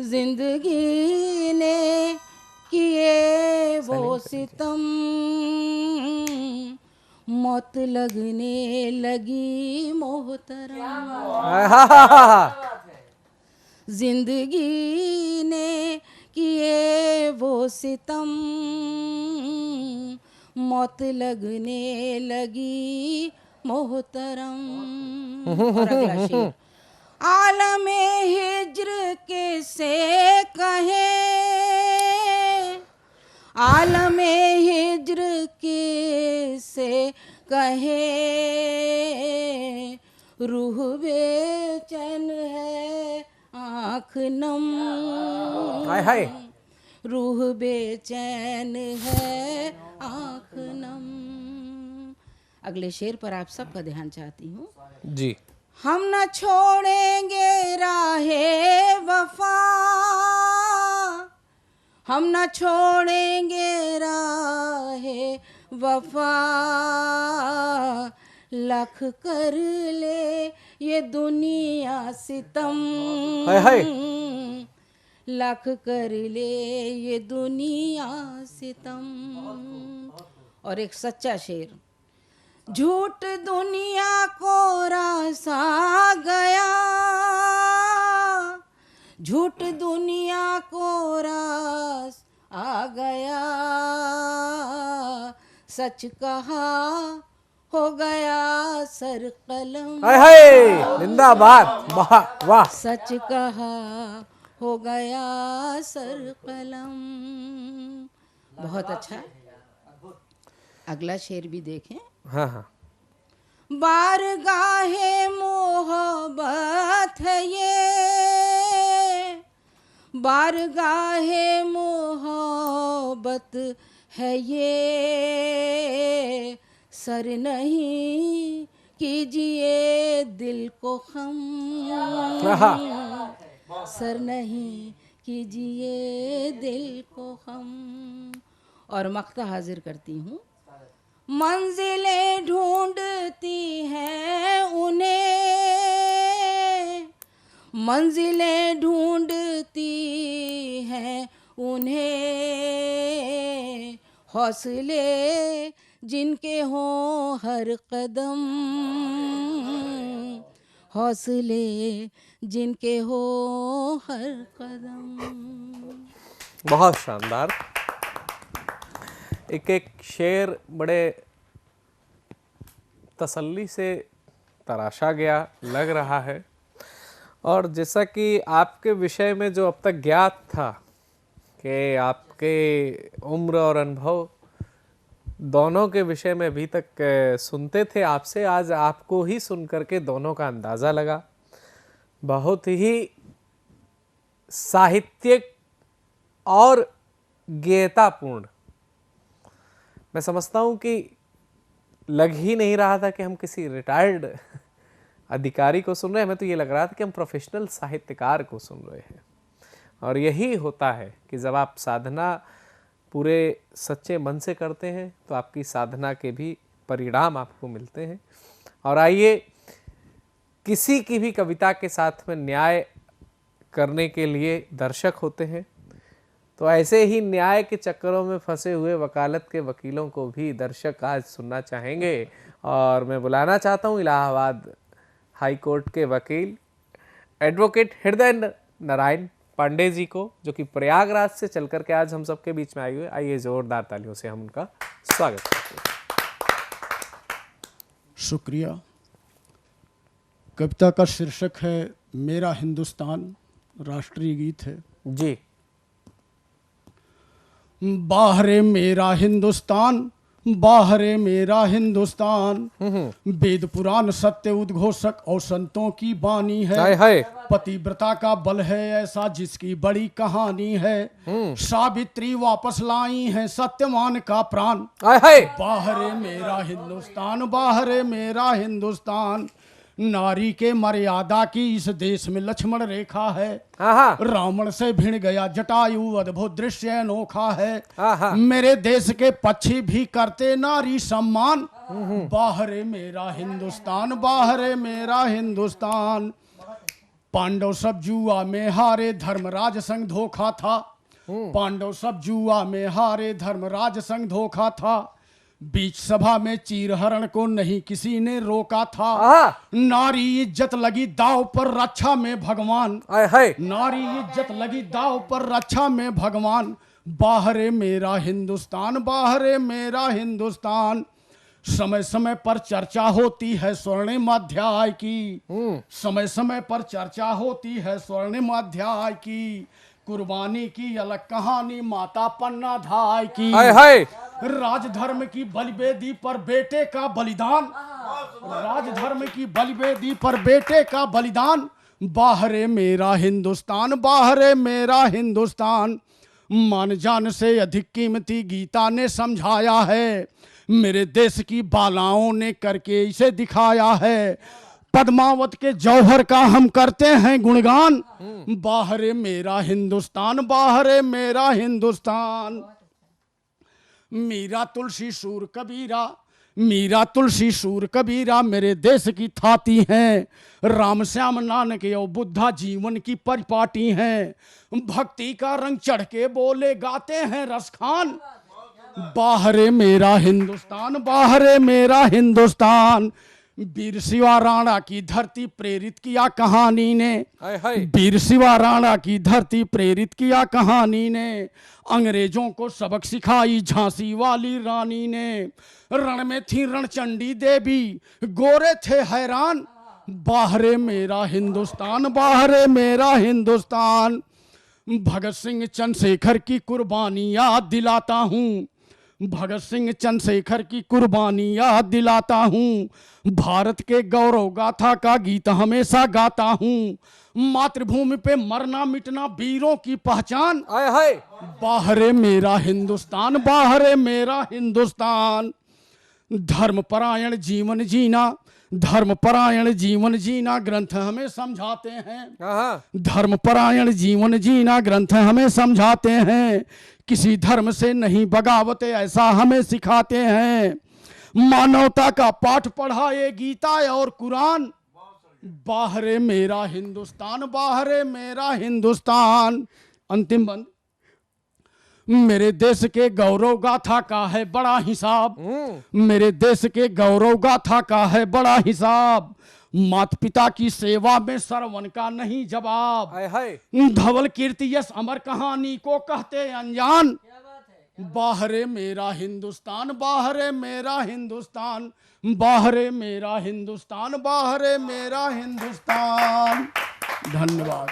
S: जिंदगी ने किए वो सितम, मौत लगने लगी मोहतरम, जिंदगी ने किए वो सितम, मौत लगने लगी मोहतरम। और अगला शेर, आलमे हिज्र के से कहे, आलमे हिज्र के से कहे, रूह बेचैन है आँख नम,
L: हाय हाय,
S: रूह बेचैन है आँख नम। अगले शेर पर आप सबका ध्यान चाहती हूँ
L: जी।
S: हम न छोड़ेंगे राहे वफा, हम न छोड़ेंगे राहे वफा, लख कर ले ये दुनिया सितम,
L: हाय हाय।
S: लाख कर ले ये दुनिया सितम। और एक सच्चा शेर, झूठ दुनिया को रासा गया, झूठ दुनिया को रास आ गया, सच कहा हो गया सर कलम।
L: हाय हाय, जिंदाबाद, वाह वाह।
S: सच कहा हो गया सर कलम। बहुत अच्छा। अगला शेर भी देखें।
L: हाँ हाँ।
S: बारगाहे मोहब्बत है ये, बारगाहे मोहब्बत है ये, सर नहीं कीजिए दिल को खम, सर नहीं कीजिए दिल को खम। और मक्ता हाजिर करती हूँ। मंजिलें ढूंढती हैं उन्हें, मंजिलें ढूंढती हैं उन्हें, हौसले जिनके हों हर कदम, हौसले जिनके हों हर कदम।
L: बहुत शानदार। एक एक शेर बड़े तसल्ली से तराशा गया लग रहा है। और जैसा कि आपके विषय में जो अब तक ज्ञात था कि आपके उम्र और अनुभव दोनों के विषय में अभी तक सुनते थे आपसे, आज आपको ही सुन करके दोनों का अंदाज़ा लगा। बहुत ही साहित्यिक और गेयतापूर्ण। मैं समझता हूँ कि लग ही नहीं रहा था कि हम किसी रिटायर्ड अधिकारी को सुन रहे हैं, हमें तो ये लग रहा था कि हम प्रोफेशनल साहित्यकार को सुन रहे हैं। और यही होता है कि जब आप साधना पूरे सच्चे मन से करते हैं तो आपकी साधना के भी परिणाम आपको मिलते हैं। और आइए, किसी की भी कविता के साथ में न्याय करने के लिए दर्शक होते हैं, तो ऐसे ही न्याय के चक्करों में फंसे हुए वकालत के वकीलों को भी दर्शक आज सुनना चाहेंगे। और मैं बुलाना चाहता हूँ इलाहाबाद हाई कोर्ट के वकील एडवोकेट हृदय नारायण पांडे जी को, जो कि प्रयागराज से चल करके आज हम सबके बीच में आए हुए। आइए जोरदार तालियों से हम उनका स्वागत करते हैं।
Q: शुक्रिया। कविता का शीर्षक है मेरा हिंदुस्तान, राष्ट्रीय गीत है
L: जी।
Q: बाहरे मेरा हिंदुस्तान, बाहरे मेरा हिंदुस्तान, वेद पुराण सत्य उद्घोषक और संतों की बानी है।
L: हाय हाय।
Q: पतिव्रता का बल है ऐसा जिसकी बड़ी कहानी है। सावित्री वापस लाई है सत्यवान का प्राण।
L: हाय हाय।
Q: बाहरे मेरा हिंदुस्तान, बाहरे मेरा हिंदुस्तान, नारी के मर्यादा की इस देश में लक्ष्मण रेखा है। रावण से भिड़ गया जटायु, अद्भुत दृश्य अनोखा है। मेरे देश के पक्षी भी करते नारी सम्मान। बाहरे मेरा हिंदुस्तान, बाहरे मेरा हिंदुस्तान, पांडव सब जुआ में हारे, धर्मराज संग धोखा था। पांडव सब जुआ में हारे, धर्मराज संग धोखा था। बीच सभा में चीरहरण को नहीं किसी ने रोका था। नारी इज्जत लगी दाव पर, रक्षा में भगवान। नारी इज्जत लगी दाव पर, रक्षा में भगवान। बाहरे मेरा हिंदुस्तान, बाहरे मेरा हिंदुस्तान, समय समय पर चर्चा होती है स्वर्णिम अध्याय की। समय समय पर चर्चा होती है स्वर्णिम अध्याय की। कुर्बानी की अलग कहानी माता पन्ना धाय की। राजधर्म की बलिवेदी पर बेटे का बलिदान, राजधर्म की बलिवेदी पर बेटे का बलिदान। बाहरे मेरा हिंदुस्तान, बाहरे मेरा हिंदुस्तान, मान जान से अधिक कीमती गीता ने समझाया है। मेरे देश की बालाओं ने करके इसे दिखाया है। पद्मावत के जौहर का हम करते हैं गुणगान। बाहरे मेरा हिंदुस्तान, बाहरे मेरा हिंदुस्तान, मीरा तुलसी सूर कबीरा, मीरा तुलसी सूर कबीरा मेरे देश की थाती हैं, राम श्याम नानक और बुद्धा जीवन की परिपाटी हैं। भक्ति का रंग चढ़ के बोले गाते हैं रसखान, बाहरे मेरा हिंदुस्तान, बाहरे मेरा हिंदुस्तान। वीर शिवा राणा की धरती प्रेरित किया कहानी ने, वीर शिवा राणा की धरती प्रेरित किया कहानी ने। अंग्रेजों को सबक सिखाई झांसी वाली रानी ने। रण में थी रणचंडी देवी, गोरे थे हैरान, बाहरे मेरा हिंदुस्तान, बाहरे मेरा हिंदुस्तान। भगत सिंह चंद्रशेखर की कुर्बानी याद दिलाता हूँ, भगत सिंह चंद्रशेखर की कुर्बानी याद दिलाता हूँ। भारत के गौरव गाथा का गीत हमेशा गाता हूँ। मातृभूमि पे मरना मिटना वीरों की पहचान, बाहरे मेरा हिंदुस्तान, बाहरे मेरा हिंदुस्तान। धर्मपरायण जीवन जीना, धर्मपरायण जीवन जीना ग्रंथ हमें समझाते हैं, धर्मपरायण जीवन जीना ग्रंथ हमें समझाते हैं। किसी धर्म से नहीं बगावत ऐसा हमें सिखाते हैं। मानवता का पाठ पढ़ाए गीता और कुरान, बाहरे मेरा हिंदुस्तान, बाहरे मेरा हिंदुस्तान। अंतिम बंद। मेरे देश के गौरव गाथा का है बड़ा हिसाब, मेरे देश के गौरव गाथा का है बड़ा हिसाब। माता पिता की सेवा में श्रवण का नहीं जवाब, धवल कीर्ति यश अमर कहानी को कहते अनजान। बाहरे मेरा हिंदुस्तान, बाहरे मेरा हिंदुस्तान, बाहरे मेरा हिंदुस्तान, बाहरे मेरा हिंदुस्तान। धन्यवाद।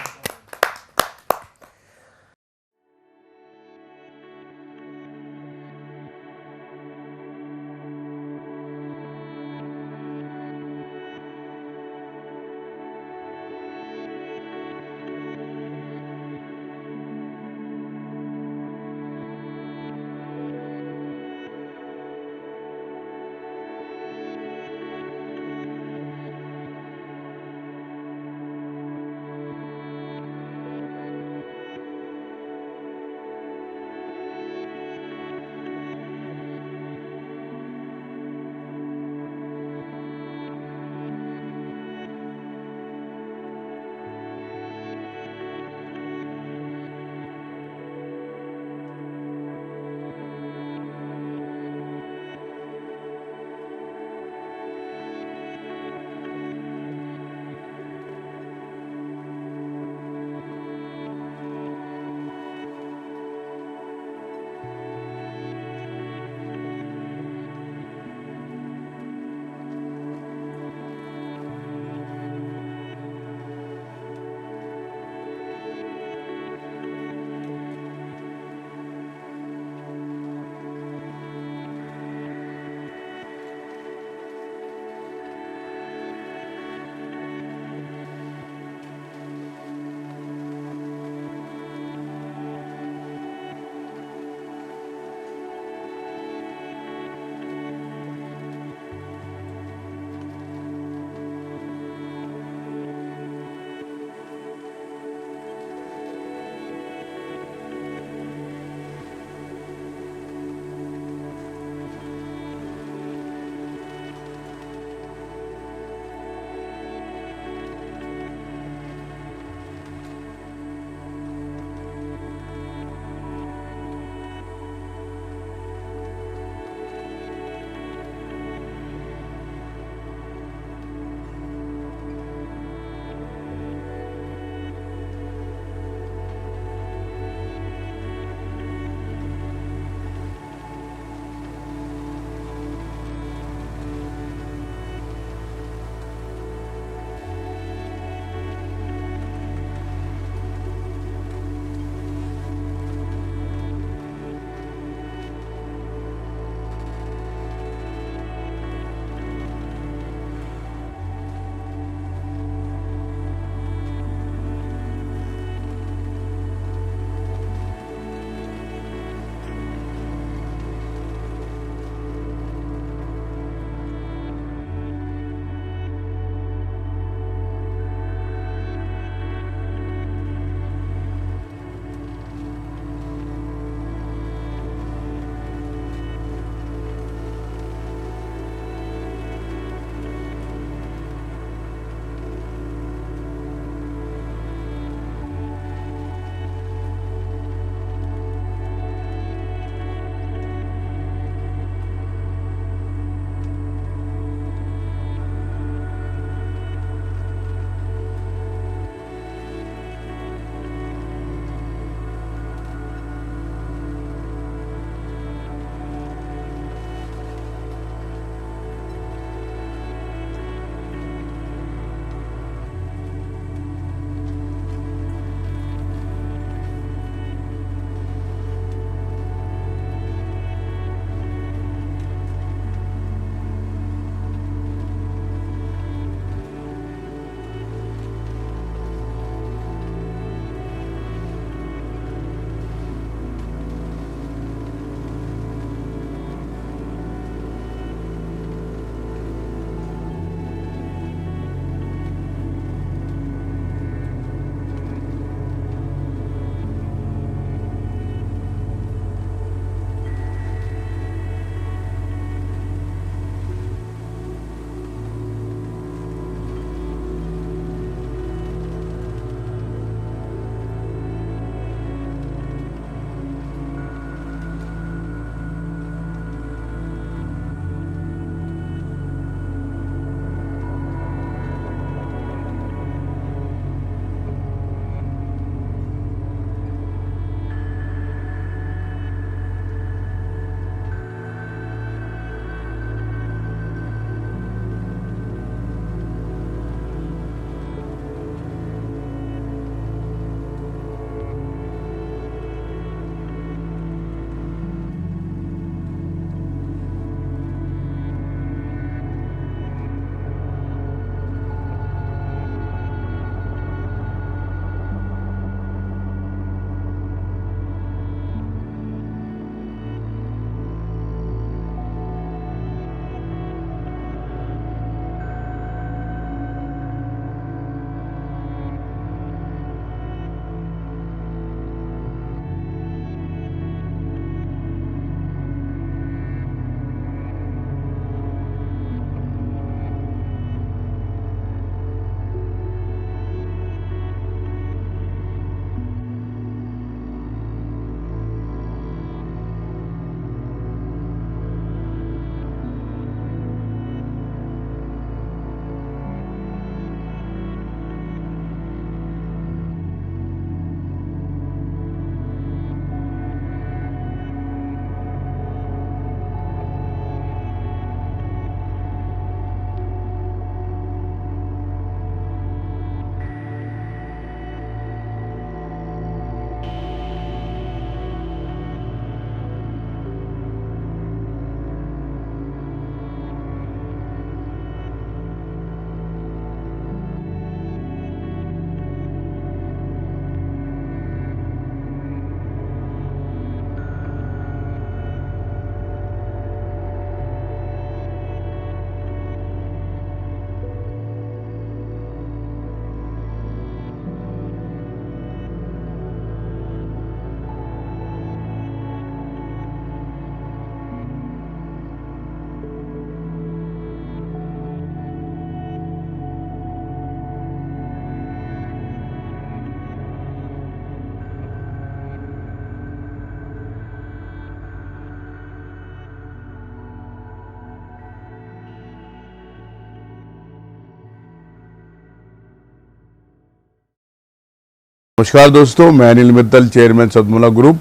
T: नमस्कार दोस्तों, मैं अनिल मित्तल, चेयरमैन सतमोला ग्रुप।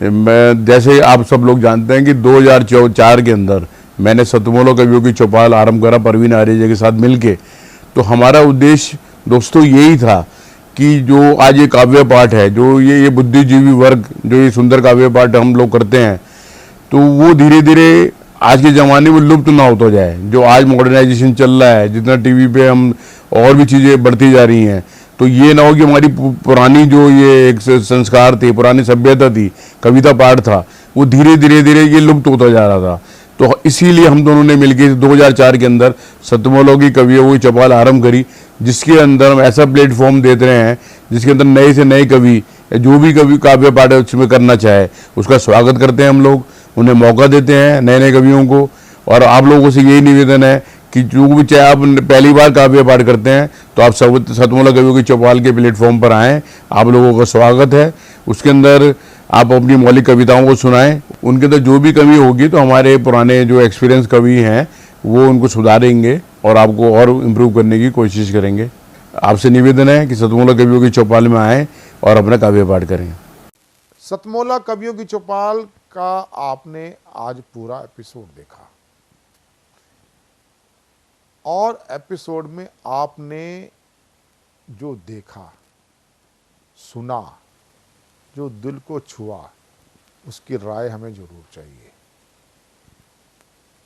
T: मैं जैसे आप सब लोग जानते हैं कि 2004 के अंदर मैंने सतमोला कवियों की चौपाल आरंभ करा परवीन आर्य के साथ मिलके। तो हमारा उद्देश्य दोस्तों यही था कि जो आज ये काव्य पाठ है, जो ये बुद्धिजीवी वर्ग जो ये सुंदर काव्य पाठ हम लोग करते हैं, तो वो धीरे धीरे आज के ज़माने में लुप्त ना होता जाए। जो आज मॉडर्नाइजेशन चल रहा है, जितना टीवी पे हम और भी चीज़ें बढ़ती जा रही हैं, तो ये ना हो कि हमारी पुरानी जो ये एक संस्कार थे, पुरानी सभ्यता थी, कविता पाठ था, वो धीरे धीरे ये लुप्त होता जा रहा था। तो इसीलिए हम दोनों ने मिलकर 2004 के अंदर सतमोला की कवियों की चौपाल आरंभ करी, जिसके अंदर हम ऐसा प्लेटफॉर्म देते रहे हैं जिसके अंदर नए से नए कवि, जो भी कवि काव्य पाठ उसमें करना चाहे उसका स्वागत करते हैं हम लोग, उन्हें मौका देते हैं नए नए कवियों को। और आप लोगों से यही निवेदन है कि जो भी चाहे आप पहली बार काव्य पाठ करते हैं तो आप सब सतमोला कवियों की चौपाल के प्लेटफॉर्म पर आएँ, आप लोगों का स्वागत है। उसके अंदर आप अपनी मौलिक कविताओं को सुनाएं, उनके अंदर जो भी कमी होगी तो हमारे पुराने जो एक्सपीरियंस कवि हैं वो उनको सुधारेंगे और आपको और इम्प्रूव करने की कोशिश करेंगे। आपसे निवेदन है कि सतमोला कवियों की चौपाल में आएँ और अपना काव्य पाठ करें।
F: सतमोला कवियों की चौपाल का आपने आज पूरा एपिसोड देखा और एपिसोड में आपने जो देखा, सुना, जो दिल को छुआ, उसकी राय हमें जरूर चाहिए।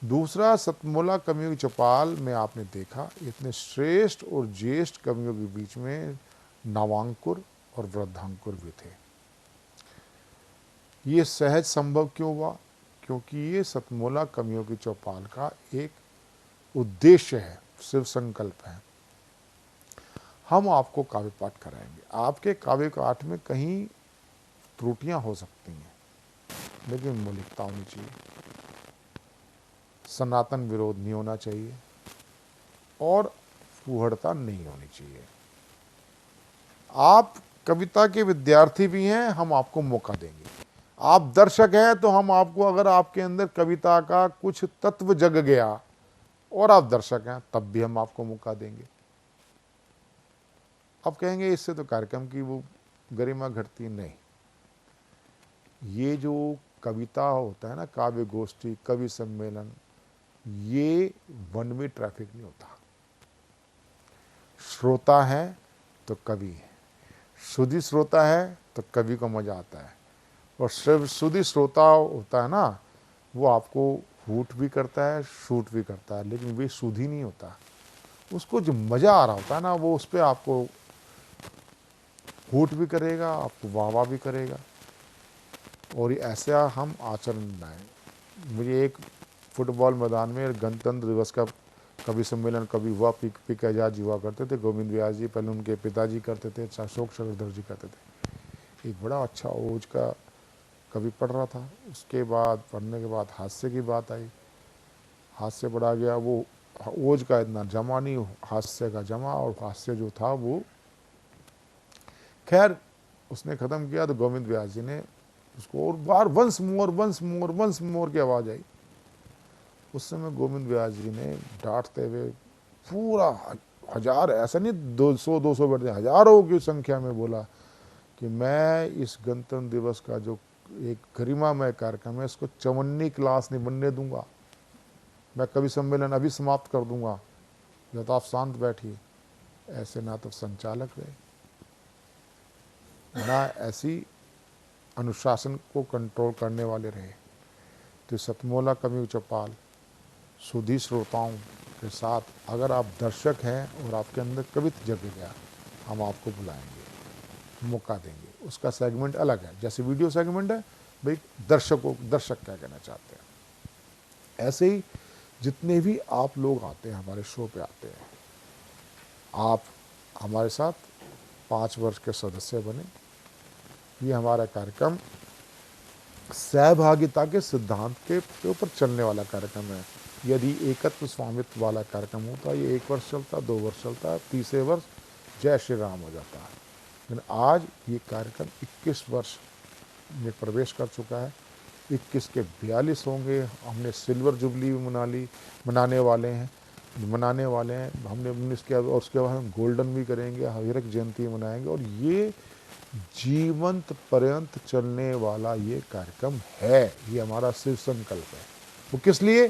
F: दूसरा, सतमोला कवियों की चौपाल में आपने देखा इतने श्रेष्ठ और ज्येष्ठ कवियों के बीच में नवांकुर और वृद्धांकुर भी थे। ये सहज संभव क्यों हुआ? क्योंकि ये सतमोला कवियों की चौपाल का एक उद्देश्य है, शिव संकल्प है। हम आपको काव्य पाठ कराएंगे। आपके काव्य पाठ में कहीं त्रुटियां हो सकती हैं, लेकिन मौलिकता होनी चाहिए, सनातन विरोध नहीं होना चाहिए और फूहड़ता नहीं होनी चाहिए। आप कविता के विद्यार्थी भी हैं, हम आपको मौका देंगे। आप दर्शक हैं तो हम आपको, अगर आपके अंदर कविता का कुछ तत्व जग गया और आप दर्शक हैं, तब भी हम आपको मौका देंगे। अब कहेंगे इससे तो कार्यक्रम की वो गरिमा घटती नहीं। ये जो कविता होता है ना, काव्य गोष्ठी, कवि सम्मेलन, ये वन वे ट्रैफिक नहीं होता। श्रोता है तो कवि है, सुधी श्रोता है तो कवि को मजा आता है। और सिर्फ सुधी श्रोता होता है ना, वो आपको हूट भी करता है, शूट भी करता है, लेकिन वे सुधी नहीं होता। उसको जो मजा आ रहा होता है ना, वो उस पर आपको हूट भी करेगा, आपको वाह भी करेगा। और ऐसा हम आचरण लाएं। मुझे एक फुटबॉल मैदान में गणतंत्र दिवस का कवि सम्मेलन कभी हुआ, पिक एजाज हुआ करते थे, गोविंद व्यास जी, पहले उनके पिताजी करते थे, अशोक चक्रधर जी करते थे। एक बड़ा अच्छा ओज का कवि पढ़ रहा था, उसके बाद पढ़ने के बाद हास्य की बात आई, हास्य बढ़ा गया, वो ओज का इतना जमा नहीं, हास्य का जमा, और हास्य जो था वो खैर उसने ख़त्म किया तो गोविंद व्यास जी ने उसको और बार वंस मोर की आवाज़ आई। उस समय गोविंद व्यास जी ने डांटते हुए पूरा हजार, ऐसा नहीं 200 बढ़ते, हजारों की संख्या में बोला कि मैं इस गणतंत्र दिवस का जो एक गरिमामय कार्यक्रम है, इसको 54वीं क्लास नहीं बनने दूंगा। मैं कवि सम्मेलन अभी समाप्त कर दूंगा, या तो आप शांत बैठिए। ऐसे ना तो संचालक रहे, ना ऐसी अनुशासन को कंट्रोल करने वाले रहे। तो सतमोला कवि चौपाल सुधी श्रोताओं के साथ, अगर आप दर्शक हैं और आपके अंदर कविता जग गया, हम आपको बुलाएंगे, मौका देंगे। उसका सेगमेंट अलग है, जैसे वीडियो सेगमेंट है भाई, दर्शक क्या कहना चाहते हैं। ऐसे ही जितने भी आप लोग आते हैं, हमारे शो पे आते हैं, आप हमारे साथ 5 वर्ष के सदस्य बने। ये हमारा कार्यक्रम सहभागिता के सिद्धांत के ऊपर चलने वाला कार्यक्रम है। यदि एकत्व स्वामित्व वाला कार्यक्रम होता, ये 1 वर्ष चलता, 2 वर्ष चलता, 30वें वर्ष जय श्री राम हो जाता है। लेकिन आज ये कार्यक्रम 21 वर्ष में प्रवेश कर चुका है। 21 के 42 होंगे। हमने सिल्वर जुबली भी मनाने वाले हैं। हमने 19 के, और उसके बाद हम गोल्डन भी करेंगे, हीरक जयंती मनाएंगे। और ये जीवंत पर्यंत चलने वाला ये कार्यक्रम है, ये हमारा शिव संकल्प है। वो किस लिए?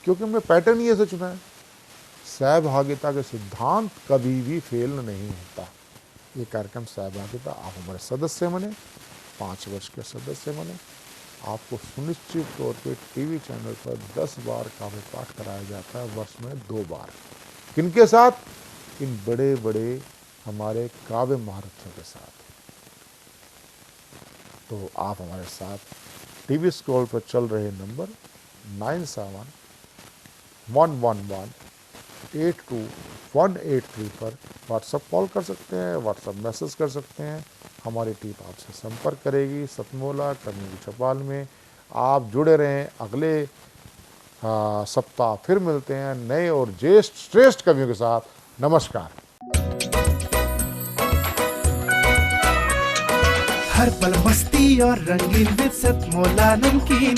F: क्योंकि हमने पैटर्न ही ऐसे चुना है। सहभागिता के सिद्धांत कभी भी फेल नहीं होता। ये कार्यक्रम सहभागिता, आप हमारे सदस्य बने, 5 वर्ष के सदस्य बने, आपको सुनिश्चित तौर पे टीवी चैनल पर 10 बार काव्य पाठ कराया जाता है, वर्ष में 2 बार। किनके साथ? इन बड़े बड़े हमारे काव्य महारथियों के साथ। तो आप हमारे साथ टीवी स्क्रॉल पर चल रहे नंबर 9711182183 पर व्हाट्सएप कॉल कर सकते हैं, व्हाट्सएप मैसेज कर सकते हैं। हमारी टीम आपसे संपर्क करेगी। सतमोला कवियों की चौपाल में आप जुड़े रहें। अगले सप्ताह फिर मिलते हैं नए और ज्येष्ठ श्रेष्ठ कवियों के साथ। नमस्कार।
U: हर पल मस्ती और रंगीन विद सतमोला नमकीन,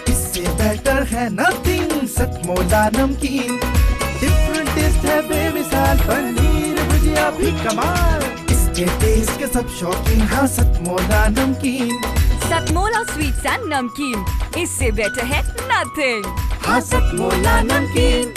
U: इससे बेटर है नथिंग। सतमोला नमकीन डिफरेंट टेस्ट है बेमिसाल, पनीर भुजिया भी कमाल, इसके टेस्ट के सब शौकीन। हाँ सतमोला नमकीन,
V: सतमोला स्वीट्स एंड नमकीन, इससे बेटर है नथिंग।
U: हाँ सतमोला नमकीन।